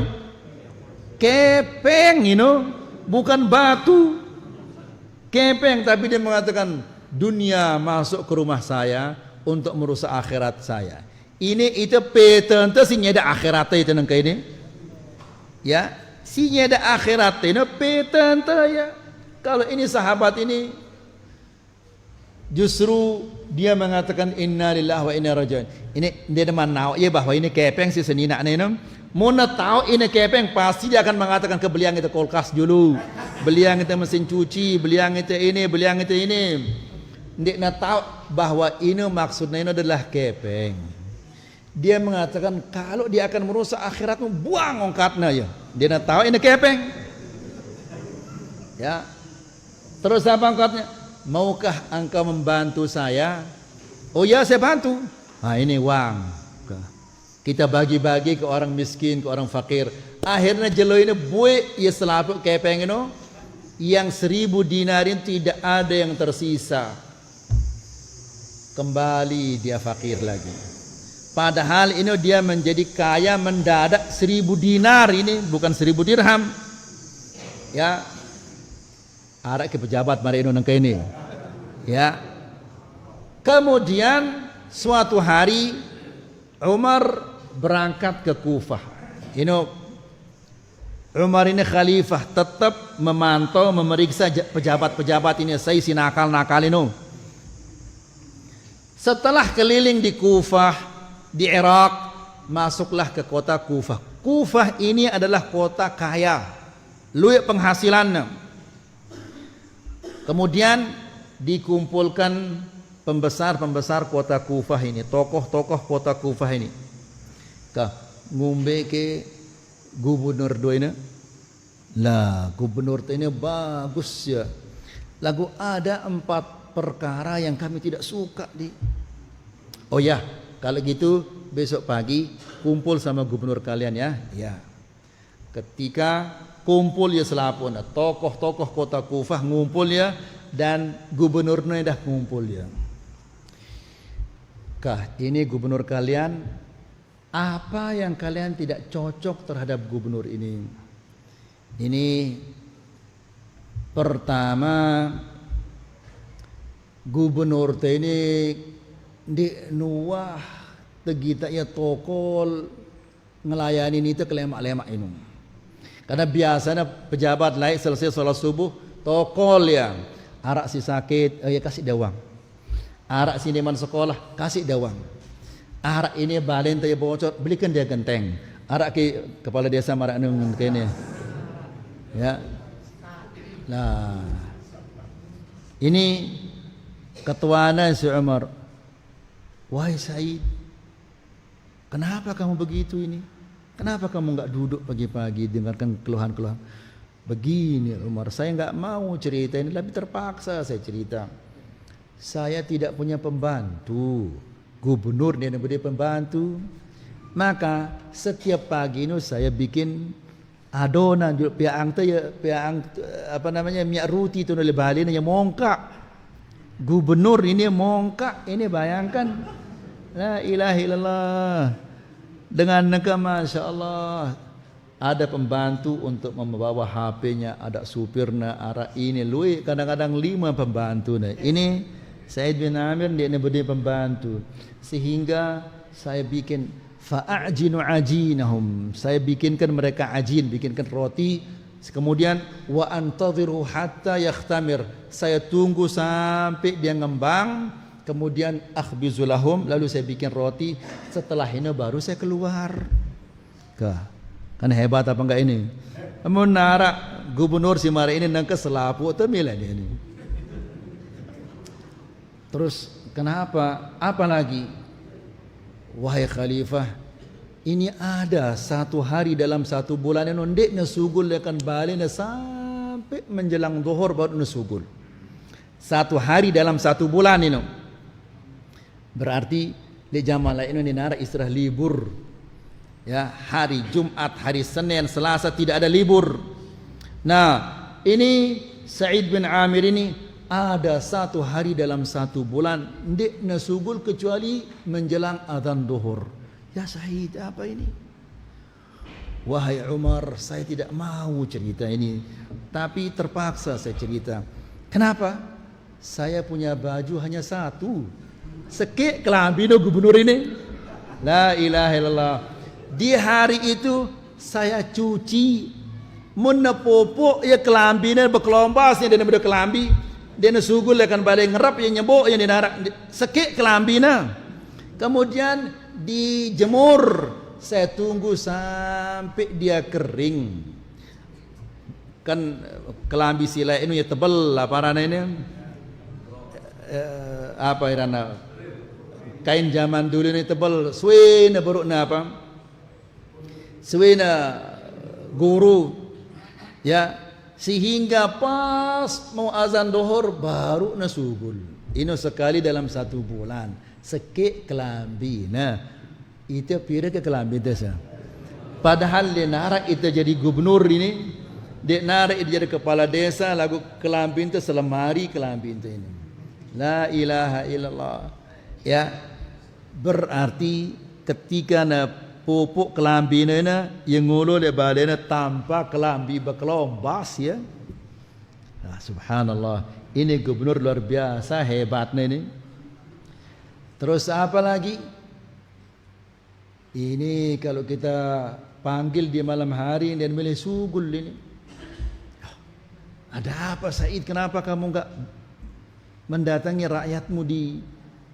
S1: Kepeng ini, bukan batu. Kepeng, tapi dia mengatakan dunia masuk ke rumah saya untuk merusak akhirat saya. Ini itu petente sinya ada akhirat itu nang ini. Ya, sinya ada akhirat ini petente ya. Kalau ini sahabat ini justru dia mengatakan inna lillahi wa inna ilaihi raji'un. Ini dia teman tahu ya bahwa ini kepeng si senina ini. Mana tahu ini kepeng pasti dia akan mengatakan ke beliang itu kulkas dulu. Beliang itu mesin cuci, beliang itu ini, beliang itu ini. Dia nak tahu bahwa ini maksudnya ini adalah kepeng. Dia mengatakan kalau dia akan merusak akhiratmu buang ongkatnya ya. Dia nak tahu ini kepeng. Ya. Terus apa angkatnya? Maukah engkau membantu saya? Oh ya, saya bantu. Nah ini uang. Kita bagi-bagi ke orang miskin, ke orang fakir. Akhirnya jelo ini buat ia selaput kepeng ini. Yang 1000 dinarin tidak ada yang tersisa. Kembali dia fakir lagi. Padahal ini dia menjadi kaya mendadak 1000 dinar ini, bukan 1000 dirham. Ya. Arak ke pejabat mari nang ini. Ya. Kemudian suatu hari Umar berangkat ke Kufah. Ini Umar ini khalifah tetap memantau, memeriksa pejabat-pejabat ini. Saya si nakal-nakal ini. Setelah keliling di Kufah, di Irak, masuklah ke kota Kufah. Kufah ini adalah kota kaya, luwih penghasilannya. Kemudian dikumpulkan pembesar-pembesar kota Kufah ini, tokoh-tokoh kota Kufah ini. Kah ngombe ke gubernur do ini. Lah, gubernur ini bagus ya. Lagu ada 4 perkara yang kami tidak suka di. Oh ya, kalau gitu besok pagi kumpul sama gubernur kalian ya. Ya. Ketika kumpul ya selapun tokoh-tokoh kota Kufah ngumpul ya dan gubernurnya dah ngumpul ya. Kah ini gubernur kalian, apa yang kalian tidak cocok terhadap gubernur ini? Ini pertama, gubernur ini di nuah tegita ya tokol ngelayani itu kelemak-lemak ini. Karena biasanya pejabat lain selesai sholat subuh tokol ya, arak si sakit ya kasih dawang, arak si neman sekolah kasih dawang, arak ini balen tanya bocor belikan dia genteng, arak ke kepala desa marak nung kene ya. Nah ini ketuanan si Umar. Wahai Said, kenapa kamu begitu ini? Kenapa kamu enggak duduk pagi-pagi dengarkan keluhan-keluhan? Begini Umar, saya enggak mau cerita ini, tapi terpaksa saya cerita. Saya tidak punya pembantu. Gubernur dia beri pembantu. Maka setiap pagi ini saya bikin adonan piang teh ya, piang apa namanya minyak roti itu oleh Bali yang mongkak. Gubernur ini mongkak, ini bayangkan. La ilaha illallah. Dengan negara Masya Allah ada pembantu untuk membawa HP-nya, ada supirnya, arah ini lui kadang-kadang 5 pembantu. Nah, ini Said bin Amir dia beri pembantu sehingga saya bikin fa'ajinu ajinahum, saya bikinkan mereka ajin, bikinkan roti, kemudian wa antadhiru hatta yakhtamir, saya tunggu sampai dia ngembang. Kemudian akhbizulahum, lalu saya bikin roti. Setelah ini baru saya keluar. Kan hebat apa enggak ini? Menara gubernur si mari ini nangka selapu temilah dia ini. Terus kenapa? Apalagi wahai khalifah, ini ada satu hari dalam satu bulan yang ndek nasugul akan balik sampai menjelang zuhur baru nasugul. Satu hari dalam satu bulan ini. Berarti di jamaah lain ini nara istirahat libur. Ya, hari Jumat, hari Senin, Selasa tidak ada libur. Nah, ini Sa'id bin Amir ini ada satu hari dalam satu bulan ndek nasugul kecuali menjelang azan zuhur. Ya Sa'id, apa ini? Wahai Umar, saya tidak mau cerita ini, tapi terpaksa saya cerita. Kenapa? Saya punya baju hanya satu. Sekek kelambino gubernur ini. La ilaha illallah. Di hari itu saya cuci menepopok ya kelambina berkelombasnya dan berkelambi dia nasugul akan balik ngerap yang nyebok yang dinarak sekek kelambina. Kemudian dijemur, saya tunggu sampai dia kering. Kan kelambi sila ini ya tebal lah parana ini. Apa irana? Kain zaman dulu ini tebal, suwena berukna apa? Suwena guru, ya, sehingga pas mau azan dohor baru nasugul. Ini sekali dalam satu bulan. Sekek kelambi. Nah, itu pira ke kelambi itu sah. Padahal dia narak itu jadi gubernur ini, dia narak itu jadi kepala desa, lagu kelambi itu selemari kelambi itu ini. La ilaha illallah. Ya, berarti ketika na pupuk kelambi na yang ngulu le balena tanpa kelambi berkelombas ya. Nah, subhanallah, ini gubernur luar biasa hebatnya ini. Terus apa lagi? Ini kalau kita panggil di malam hari dan milih sugul ini. Ada apa Said? Kenapa kamu enggak mendatangi rakyatmu di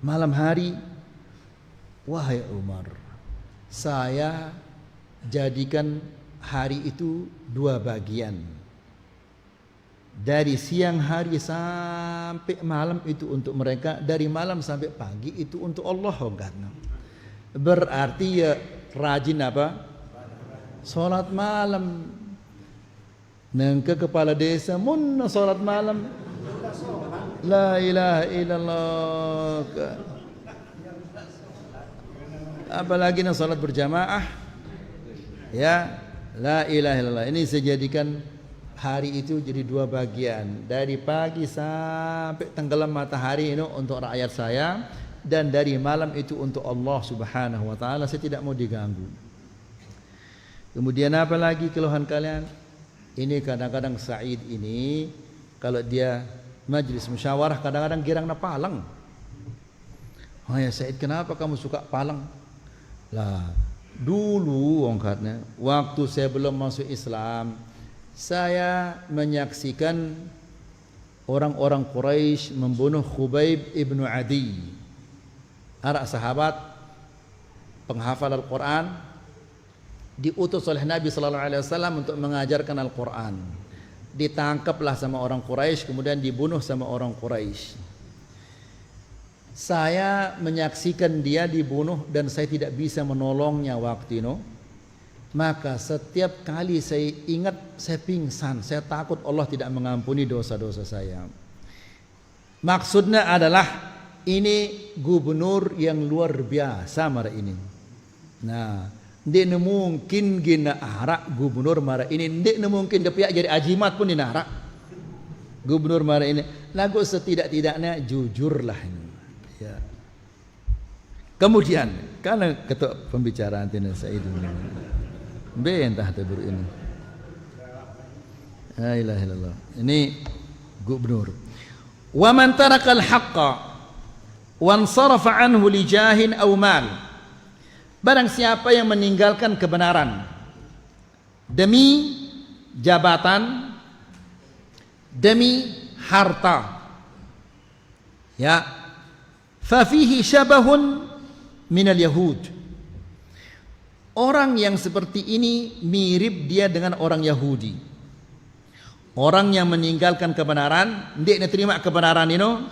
S1: malam hari? Wahai Umar, saya jadikan hari itu dua bagian. Dari siang hari sampai malam itu untuk mereka, dari malam sampai pagi itu untuk Allah. Berarti ya rajin apa? Salat malam. Nengke kepala desa mun salat malam. La ilaha illallah. Apalagi nak salat berjamaah. Ya, la ilaha illallah. Ini saya jadikan hari itu jadi dua bagian. Dari pagi sampai tenggelam matahari ini untuk rakyat saya, dan dari malam itu untuk Allah Subhanahu wa taala. Saya tidak mau diganggu. Kemudian apa lagi keluhan kalian? Ini kadang-kadang Sa'id ini kalau dia majlis musyawarah kadang-kadang girang na palang. Oh ya Sa'id, kenapa kamu suka palang? Lah, dulu ongkatnya waktu saya belum masuk Islam, saya menyaksikan orang-orang Quraisy membunuh Khubayb ibnu Adi, anak sahabat penghafal Al-Quran, diutus oleh Nabi sallallahu alaihi wasallam untuk mengajarkan Al-Quran. Ditangkaplah sama orang Quraisy, kemudian dibunuh sama orang Quraisy. Saya menyaksikan dia dibunuh dan saya tidak bisa menolongnya waktu itu. Maka setiap kali saya ingat, saya pingsan. Saya takut Allah tidak mengampuni dosa-dosa saya. Maksudnya adalah ini gubernur yang luar biasa mara ini. Nah, dia mungkin gina arak gubernur mara ini. Dia mungkin dia pihak jadi ajimat pun dinarak gubernur mara ini. Lagu setidak-tidaknya jujurlah ini. Ya. Kemudian karena ketua pembicaraan Tina Said ini. Entah tabur ini. La ilaha illallah. Ini gubernur. Wa man taraka al-haqqa wa ansarafa anhu li jahin aw mal. Barang siapa yang meninggalkan kebenaran demi jabatan, demi harta, ya, fa fihi syabahun minal yahud. Orang yang seperti ini mirip dia dengan orang Yahudi. Orang yang meninggalkan kebenaran, dia terima kebenaran ini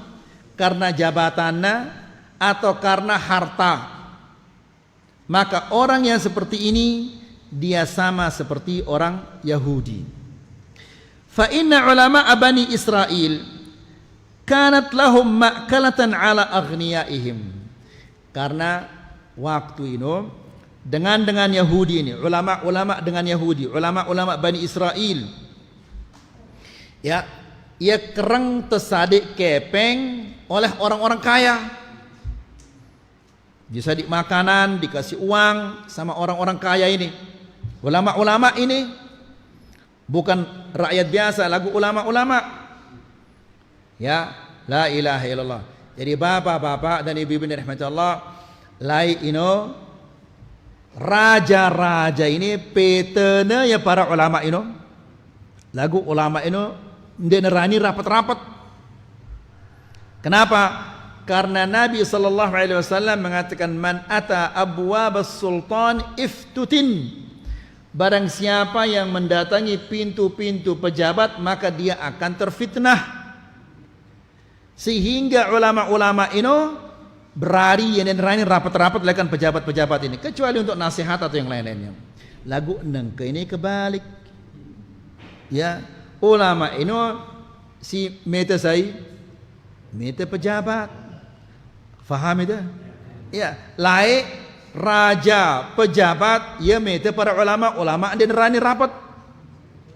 S1: karena jabatannya atau karena harta. Maka orang yang seperti ini dia sama seperti orang Yahudi. Fa inna ulama Bani Israel kanat lahum ma'kalatan ala aghniyaihim. Karena waktu ini dengan Yahudi ini, ulama dengan Yahudi, ulama Bani Israel, ya, ia kereng tersadik kepeng oleh orang-orang kaya. Disadik makanan, dikasih uang sama orang-orang kaya ini. Ulama-ulama ini bukan rakyat biasa, lagu ulama-ulama. Ya, la ilaha illallah. Jadi bapak-bapak dan ibu-ibu rahmatullah, lai ino raja-raja ini petene ya para ulama ino. Lagu ulama ino ndek nerani rapat-rapat. Kenapa? Karena Nabi sallallahu alaihi wasallam mengatakan man ata abwabas sultan iftutin. Barang siapa yang mendatangi pintu-pintu pejabat maka dia akan terfitnah. Sehingga ulama-ulama ini berari yang nerani rapat-rapat lekan pejabat-pejabat ini, kecuali untuk nasihat atau yang lain-lainnya. Lagu nengke ini kebalik. Ya, ulama ini si meta saya meta pejabat. Faham itu? Ya, lain raja pejabat ya meta para ulama dan rani rapat.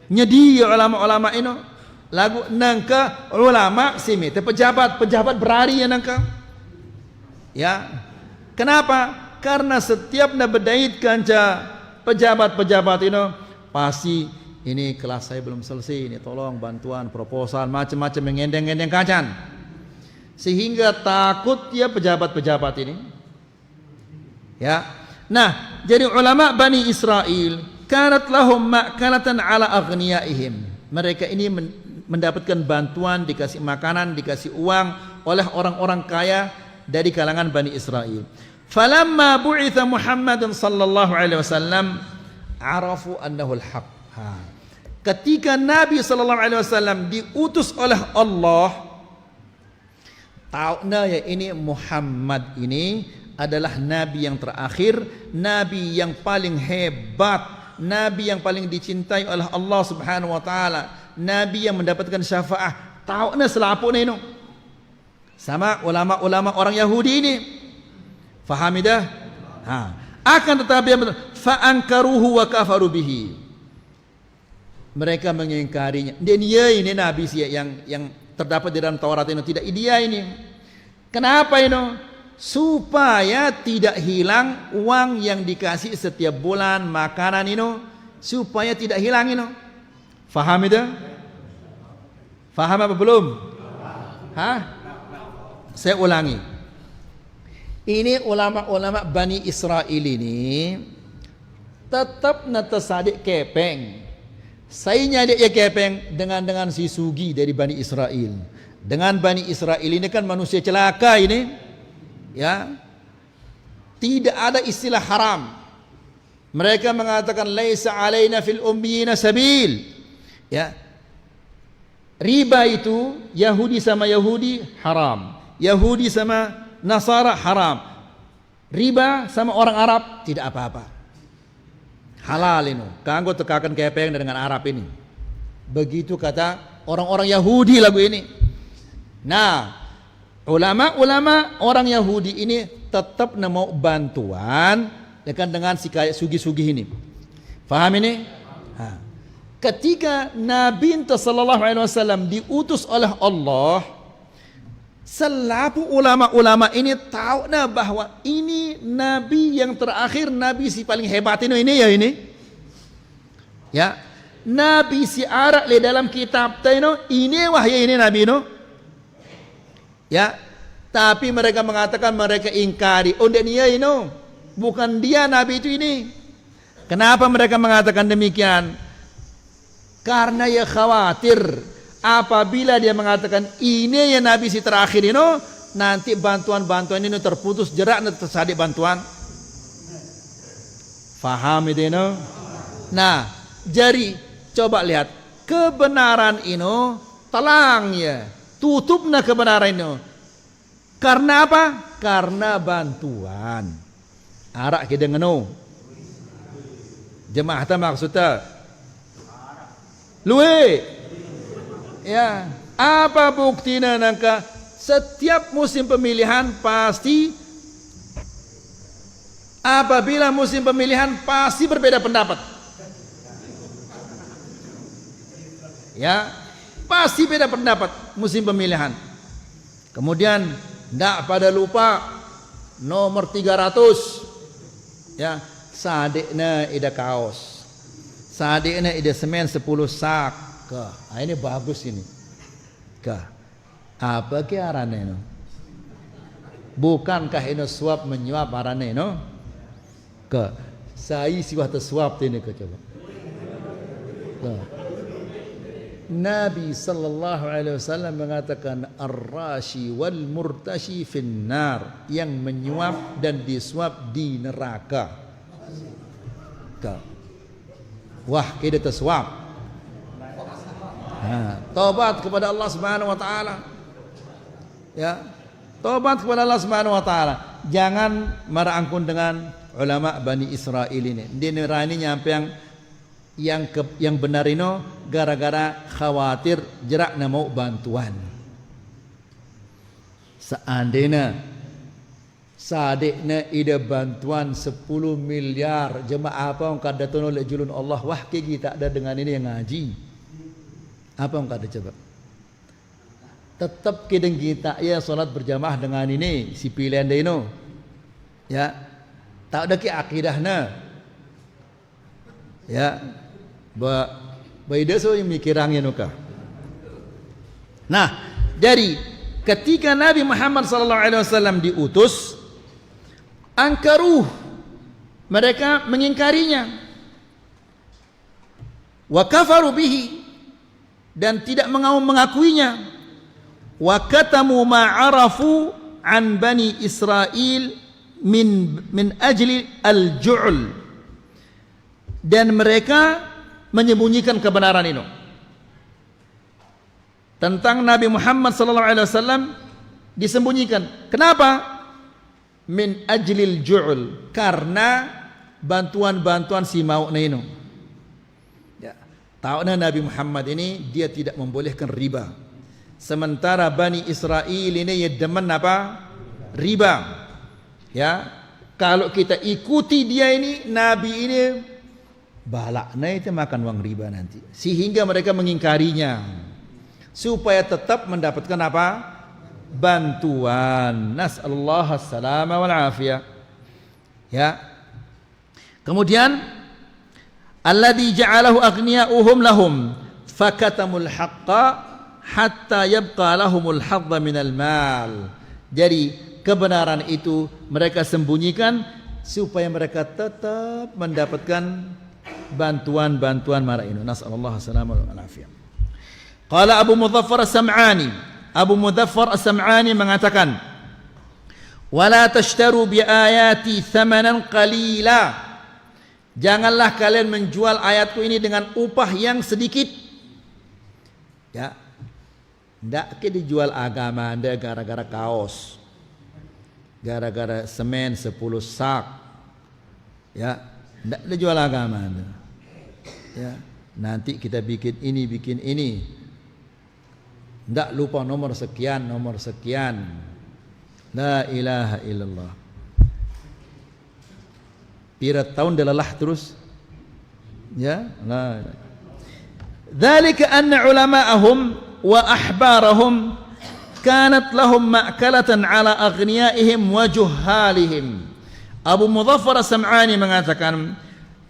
S1: Nyedi ulama ini lagu nangka ulama si meta pejabat berari ya nangka. Ya. Kenapa? Karena setiap nak berdait kanca pejabat ini pasti ini kelas saya belum selesai, ini tolong bantuan proposal macam-macam mengendeng-endeng kacan. Sehingga takut ya pejabat-pejabat ini. Ya. Nah, jadi ulama Bani Israel kanat lahum ma'kalatan ala aghniyaihim. Mereka ini mendapatkan bantuan, dikasih makanan, dikasih uang oleh orang-orang kaya dari kalangan Bani Israel. Falamma bu'itha Muhammadun sallallahu alaihi wasallam arafu annahu al-haq. Ketika Nabi sallallahu alaihi wasallam diutus oleh Allah, tahunya ya ini Muhammad ini adalah nabi yang terakhir, nabi yang paling hebat, nabi yang paling dicintai oleh Allah Subhanahu wa taala, nabi yang mendapatkan syafaat. Tahunya selapuknya ini sama ulama-ulama orang Yahudi ini. Faham dah? Akan tetapi fa ankaruhu wa kafaru bihi. Mereka mengingkarinya. Dan dia ini nabi sih yang terdapat di dalam Taurat ini tidak dia ini. Kenapa ini? Supaya tidak hilang uang yang dikasih setiap bulan, makanan ini supaya tidak hilang ini. Faham itu? Faham apa belum? Saya ulangi. Ini ulama-ulama Bani Israel ini tetap natasadik kepeng. Saya nyadek ya kepeng dengan si Sugi dari Bani Israel. Dengan Bani Israel ini kan manusia celaka ini. Ya. Tidak ada istilah haram. Mereka mengatakan laisa alaina fil ummiyina sabil. Ya. Riba itu Yahudi sama Yahudi haram. Yahudi sama Nasara haram. Riba sama orang Arab tidak apa-apa. Halal ini. Kanggo tekakan kepeng dengan Arab ini. Begitu kata orang-orang Yahudi lagu ini. Nah, ulama-ulama orang Yahudi ini tetap mau bantuan dengan si kayak sugi-sugi ini. Faham ini? Ketika Nabi sallallahu alaihi wasallam diutus oleh Allah, selalu ulama-ulama ini tahu bahwa ini nabi yang terakhir, nabi si paling hebat ini ya ini. Ya. Nabi si Arab di dalam kitab ini wahyu ini nabi no. Ya. Tapi mereka mengatakan mereka ingkari. Oh dia ini bukan dia nabi itu ini. Kenapa mereka mengatakan demikian? Karena ya khawatir apabila dia mengatakan ini ya nabi si terakhir ini, nanti bantuan-bantuan ini terputus, jerak nanti tersadik bantuan. Faham itu? Nah, jadi coba lihat kebenaran ini telang ya, tutupna kebenaran ini. Karena apa? Karena bantuan. Arak kita ngeno. Jemaah ta maksudnya luwe. Ya, apa buktinya nangka setiap musim pemilihan pasti apabila musim pemilihan pasti berbeda pendapat. Ya, pasti beda pendapat musim pemilihan. Kemudian ndak pada lupa nomor 300. Ya, sadekna ida kaos. Sadekna ida semen 10 sak. Ini bagus ini. Apa ke arane no? Bukankah ini suap menyuap arane no? Saya siwah tersuap ini coba. Nabi sallallahu alaihi wasallam mengatakan ar-rashi wal murtashi finnar, yang menyuap dan disuap di neraka. Wah, kita tersuap. Taubat kepada Allah Subhanahu wa taala. Ya. Taubat kepada Allah Subhanahu wa taala. Jangan merangkul dengan ulama Bani Israel ini. Dia nerani nyampe yang benar ini gara-gara khawatir jerak na mau bantuan. Seandainya sadekna ida bantuan 10 miliar jemaah apa yang kada tono le julun Allah, wah ke kita ada dengan ini yang ngaji. Apa yang kada coba? Tetap kideng kita ya salat berjamaah dengan ini si pilihan dino. Ya. Tak ada ki akidahna. Ya. Baida so yang mikirangnya nuka. Nah, jadi ketika Nabi Muhammad sallallahu alaihi wasallam diutus, angkaruh, mereka mengingkarinya. Wa kafaru bihi, dan tidak mengakuinya. Wa katamu ma'arafu an bani Israel min ajli al-ju'l, dan mereka menyembunyikan kebenaran ini tentang Nabi Muhammad sallallahu alaihi wasallam, disembunyikan. Kenapa? Min ajlil ju'ul, karena bantuan-bantuan si mau ini. Ya, tahu Nabi Muhammad ini dia tidak membolehkan riba. Sementara Bani Israel ini ya demen apa? Riba. Ya, kalau kita ikuti dia ini, Nabi ini balaknya itu makan uang riba nanti, sehingga mereka mengingkarinya supaya tetap mendapatkan apa? Bantuan. Nas'alullah as-salama wal afiyah. Ya. Kemudian alladzi ja'alahu aghniya'uhum lahum fakatamul haqqa hatta yabqa lahumul hadza minal mal. Jadi kebenaran itu mereka sembunyikan supaya mereka tetap mendapatkan bantuan-bantuan mara ini. Nasallallahu alaihi wasallam. Qala Abu Mudhaffar As-Sam'ani. Abu Mudhaffar As-Sam'ani mengatakan, "Wala tashtaru bi ayati thamanan qalila." Janganlah kalian menjual ayatku ini dengan upah yang sedikit. Ya. Ndak ke dijual agama Anda gara-gara kaos. Gara-gara semen 10 sak. Ya, ndak dijual agama Anda. Ya, nanti kita bikin ini. Ndak lupa nomor sekian. La ilaha illallah. Pira tahun delalah terus. Ya, la. Dzalika anna ulama'ahum wa ahbarahum kanat lahum ma'kalatan ala aghniyaihim wa juhalihim. Abu Mudhaffar As-Sam'ani mengatakan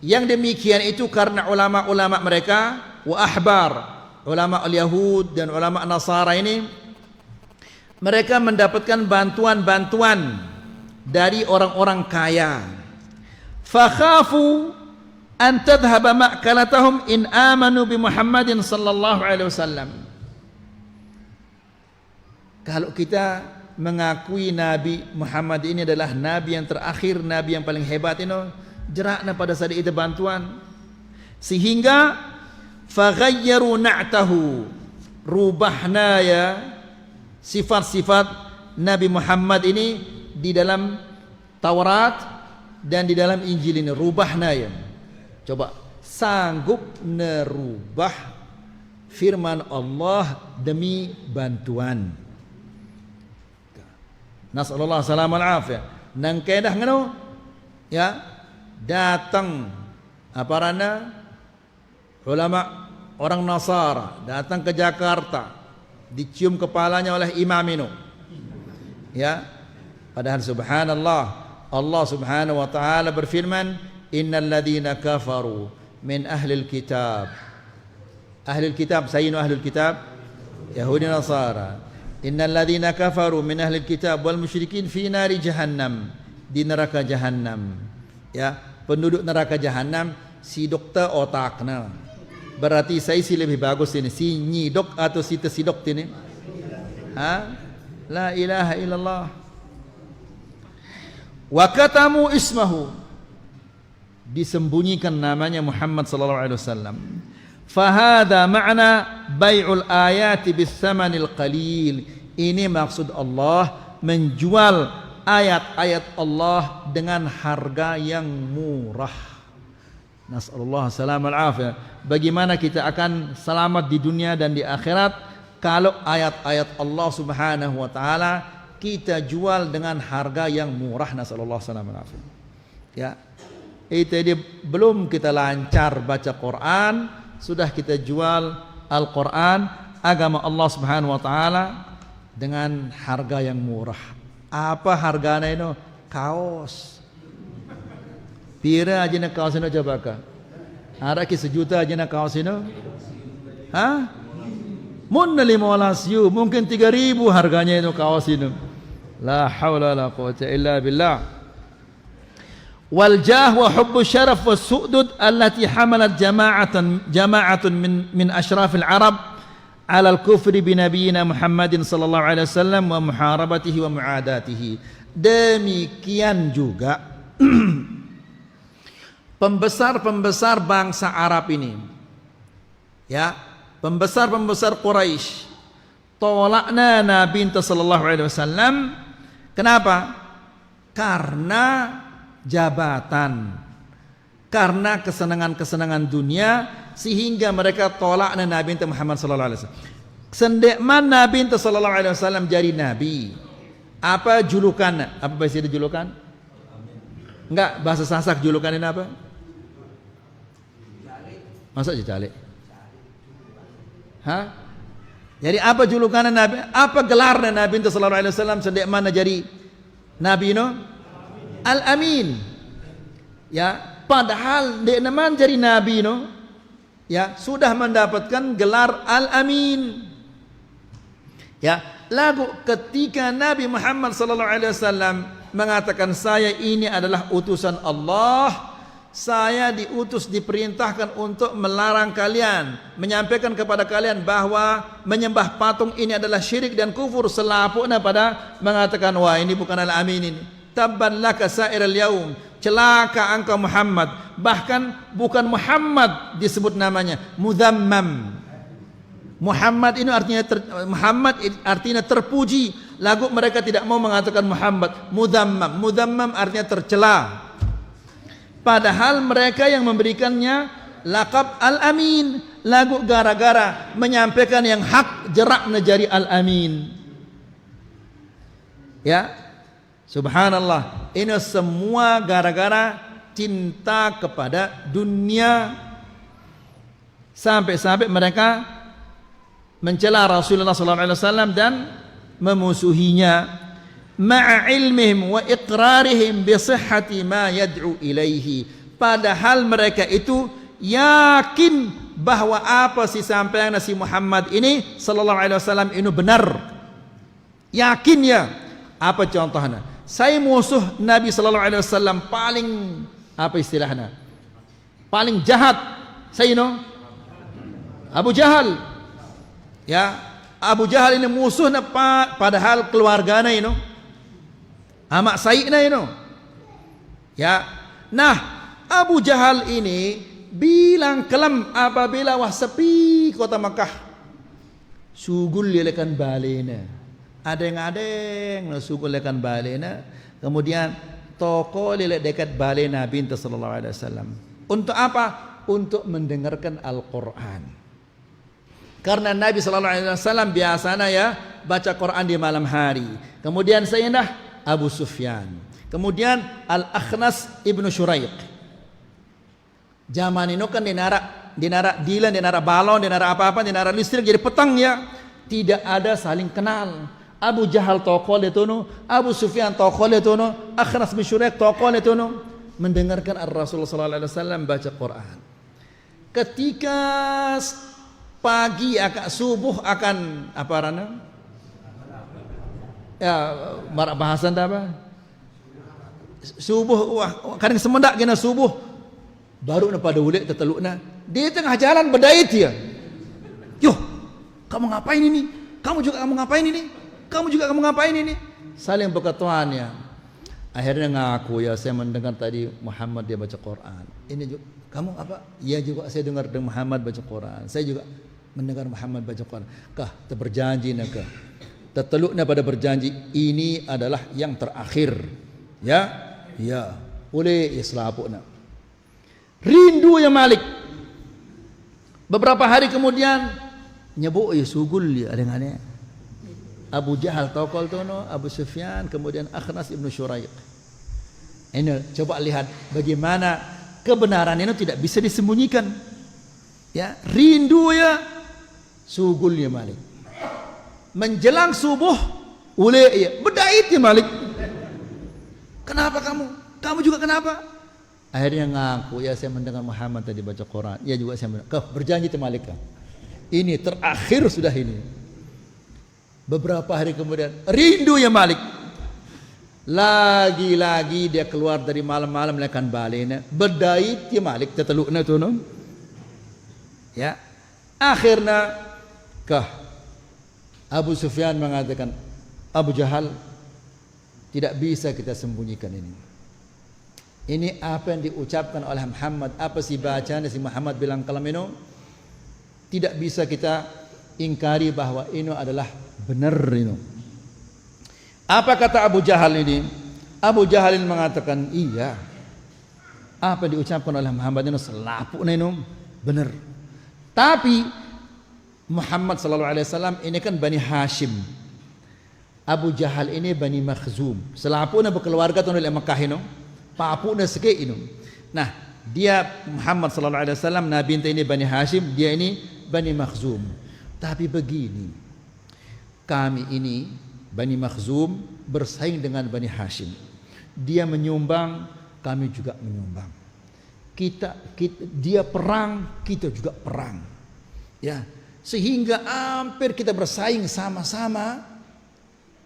S1: yang demikian itu karena ulama-ulama mereka wa ahbar, ulama al-Yahud dan ulama Nasara ini, mereka mendapatkan bantuan-bantuan dari orang-orang kaya. Fakhafu an tadhhaba ma'kalatahum in amanu bi Muhammadin sallallahu alaihi wasallam. Kalau kita mengakui Nabi Muhammad ini adalah Nabi yang terakhir, Nabi yang paling hebat ini, jerakna pada saat itu bantuan. Sehingga faghayyaru na'tahu, rubahna ya sifat-sifat Nabi Muhammad ini di dalam Taurat dan di dalam Injil ini, rubahna ya. Coba sanggup nerubah firman Allah demi bantuan. Nasallallahu salam al afiyah. Nang kedah ngono ya, datang apa rana ulama orang Nasara datang ke Jakarta, dicium kepalanya oleh imam itu. Ya, padahal subhanallah, Allah subhanahu wa ta'ala berfirman, innal ladzina kafaru min ahlil kitab. Ahlul kitab, sayinu ahlul kitab Yahudi Nasara. Innal ladzina kafaru min ahlil kitab wal musyrikin fi nari jahannam, di neraka jahannam. Ya, penduduk neraka jahannam si dokter otakna. Berarti saya si lebih bagus ini, si nyidok atau si tersidok ini? Ha? La ilaha illallah. Wa katamu ismahu, disembunyikan namanya Muhammad sallallahu alaihi wasallam. Fahada makna bai'ul ayati bis-samanil qalil. Ini maksud Allah menjual ayat-ayat Allah dengan harga yang murah. Nasallallahu salam al-afiyah. Bagaimana kita akan selamat di dunia dan di akhirat kalau ayat-ayat Allah subhanahu wa ta'ala kita jual dengan harga yang murah. Nasallallahu salam al-afiyah. Ya, itu dia, belum kita lancar baca Quran sudah kita jual Al-Quran, agama Allah subhanahu wa ta'ala dengan harga yang murah. Apa harganya itu? Kaos. Pira aja nak kaos ini coba kah? Ada ki sejuta aja nak kaos ini? Hah? Mun 15 yu, mungkin 3.000 harganya itu kaos ini. La haula la quwwata illa billah. والجاه وحب الشرف والسؤدد التي حملت جماعة من أشراف العرب على الكفر بنبينا محمد صلى الله عليه وسلم ومحاربته ومعاداته. Demikian juga pembesar-pembesar bangsa Arab ini, ya, pembesar-pembesar Quraisy tolakna Nabi sallallahu alaihi wasallam. Kenapa? Karena jabatan, karena kesenangan-kesenangan dunia, sehingga mereka tolak Nabi Muhammad sallallahu alaihi wasallam. Sendekman Nabi sallallahu alaihi wasallam jadi nabi, apa julukan? Apa bahasa julukan? Enggak, bahasa Sasak julukan ini apa? Masa jalik? Hah? Jadi apa julukan Nabi? Apa gelar Nabi sallallahu alaihi wasallam sendekman jadi nabi no? Al-Amin. Ya, padahal dia naman jadi nabi no, ya, sudah mendapatkan gelar Al-Amin. Ya, lagu ketika Nabi Muhammad sallallahu alaihi wasallam mengatakan, saya ini adalah utusan Allah, saya diutus, diperintahkan untuk melarang kalian, menyampaikan kepada kalian bahwa menyembah patung ini adalah syirik dan kufur, selapuknya pada mengatakan, wah ini bukan Al-Amin ini. Tabban laka sa'iral yaum, celaka engkau Muhammad. Bahkan bukan Muhammad disebut namanya, Mudhammam. Muhammad ini artinya Muhammad artinya terpuji. Lagu mereka tidak mau mengatakan Muhammad, Mudhammam. Mudhammam artinya tercela. Padahal mereka yang memberikannya lakab Al-Amin. Lagu gara-gara menyampaikan yang hak, jerak najari Al-Amin. Ya, subhanallah, ini semua gara-gara cinta kepada dunia. Sampai-sampai mereka mencela Rasulullah SAW dan memusuhinya. Ma'a ilmihim wa iqrarihim bi sihhati ma yad'u ilaihi. Padahal mereka itu yakin bahwa apa si sampaian Nabi Muhammad ini sallallahu alaihi wasallam ini benar. Yakin ya. Apa contohnya? Saya musuh Nabi sallallahu alaihi wasallam paling apa istilahnya? Paling jahat. Saya Abu Jahal. Ya, Abu Jahal ini musuhnya padahal keluarganya amak sayyidina Ya. Nah, Abu Jahal ini bila bilang kelam apabila wah sepi kota Mekah. Sugul lelekan balena. Adeng-adeng sugul lelekan balena. Kemudian toko lelek dekat balai Nabi sallallahu alaihi wasallam. Untuk apa? Untuk mendengarkan Al-Qur'an. Karena Nabi sallallahu alaihi wasallam biasanya ya baca Quran di malam hari. Kemudian Sayyidah Abu Sufyan. Kemudian Al-Akhnas ibnu Syuraiq. Zaman ini kan dinara dilan, dinara balon, dinara apa-apa, dinara listrik jadi petang ya. Tidak ada saling kenal. Abu Jahal tokol itu no, Abu Sufyan tokol itu no, Akhnas bin Syuraiq tokol itu no, mendengarkan Rasulullah sallallahu alaihi wasallam baca Quran. Ketika pagi akan subuh akan apa rana? Ya, bahasan apa? Subuh wah kadang semendak kena subuh baru na pada ulik tetelukna di tengah jalan berdait dia. Yo, kamu ngapain ini? Kamu juga kamu ngapain ini? Kamu juga kamu ngapain ini? Saling berkataannya. Akhirnya ngaku ya saya mendengar tadi Muhammad dia baca Quran. Ini juga kamu apa? Ya juga saya dengar Muhammad baca Quran. Saya juga mendengar Muhammad baca Quran. Kah terberjanji nakah? Teteluknya pada berjanji ini adalah yang terakhir. Ya. Ya, boleh islapukna. Rindu ya Malik. Beberapa hari kemudian nyebut ya sugul ya dengan Abu Jahal tokol tono, Abu Sufyan, kemudian Akhnas ibnu Syuraiq. Ini coba lihat bagaimana kebenaran ini tidak bisa disembunyikan. Ya, rindu ya sugul ya Malik. Menjelang subuh ule ya berdait ya Malik. Kenapa kamu? Kamu juga kenapa? Akhirnya ngaku ya saya mendengar Muhammad tadi baca Quran. Ya juga saya mendengar. Kau berjanji Malik. Ini terakhir sudah ini. Beberapa hari kemudian rindu ya Malik. Lagi-lagi dia keluar dari malam-malam melakukan balena. Berdait ya Malik tetelukna tu no. Ya. Akhirnya kah Abu Sufyan mengatakan Abu Jahal tidak bisa kita sembunyikan ini. Ini apa yang diucapkan oleh Muhammad, apa sih bacaan si Muhammad bilang kalam ini? Tidak bisa kita ingkari bahwa ini adalah benar ini. Apa kata Abu Jahal ini? Abu Jahal ini mengatakan iya. Apa yang diucapkan oleh Muhammad ini selapu ini benar. Tapi Muhammad sallallahu alaihi wasallam ini kan Bani Hashim. Abu Jahal ini Bani Makhzum. Selapuna berkeluarga tu oleh Mekah ini. Papuna sikit ini. Nah, dia Muhammad sallallahu alaihi wasallam nabi ini Bani Hashim, dia ini Bani Makhzum. Tapi begini. Kami ini Bani Makhzum bersaing dengan Bani Hashim. Dia menyumbang, kami juga menyumbang. Dia perang, kita juga perang. Ya, sehingga hampir kita bersaing sama-sama.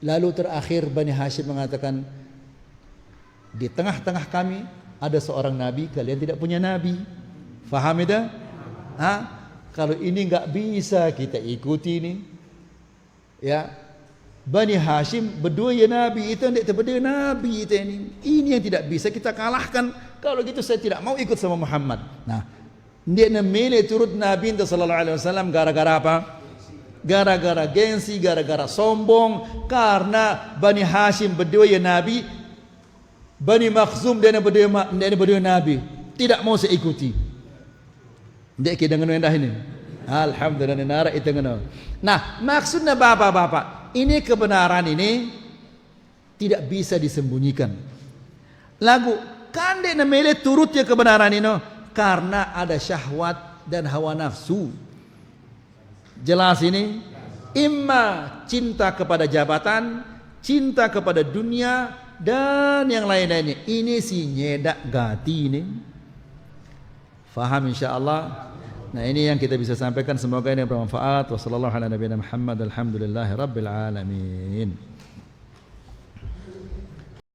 S1: Lalu terakhir Bani Hashim mengatakan di tengah-tengah kami ada seorang nabi, kalian tidak punya nabi. Faham itu? Kalau ini enggak bisa kita ikuti ini. Ya. Bani Hashim berdua ya nabi, itu tidak berdua nabi itu ini. Ini yang tidak bisa kita kalahkan. Kalau gitu saya tidak mau ikut sama Muhammad. Nah, dia memilih turut Nabi sallallahu alaihi wasallam gara-gara apa? Gara-gara gengsi, gara-gara sombong. Karena Bani Hashim berdua ya Nabi, Bani Makhzum dia berdua Nabi, tidak mau saya ikuti. Dek kita dengan endah ini. Alhamdulillah nara itu dengan. Nah, maksudnya bapak-bapak, ini kebenaran ini tidak bisa disembunyikan. Lagu kan dia memilih turutnya kebenaran ini karena ada syahwat dan hawa nafsu. Jelas ini, imma cinta kepada jabatan, cinta kepada dunia dan yang lain-lainnya. Ini si nyedak gati ini. Faham insyaallah. Nah, ini yang kita bisa sampaikan, semoga ini bermanfaat. Wassallallahu ala nabiyina Muhammad, alhamdulillahi rabbil alamin.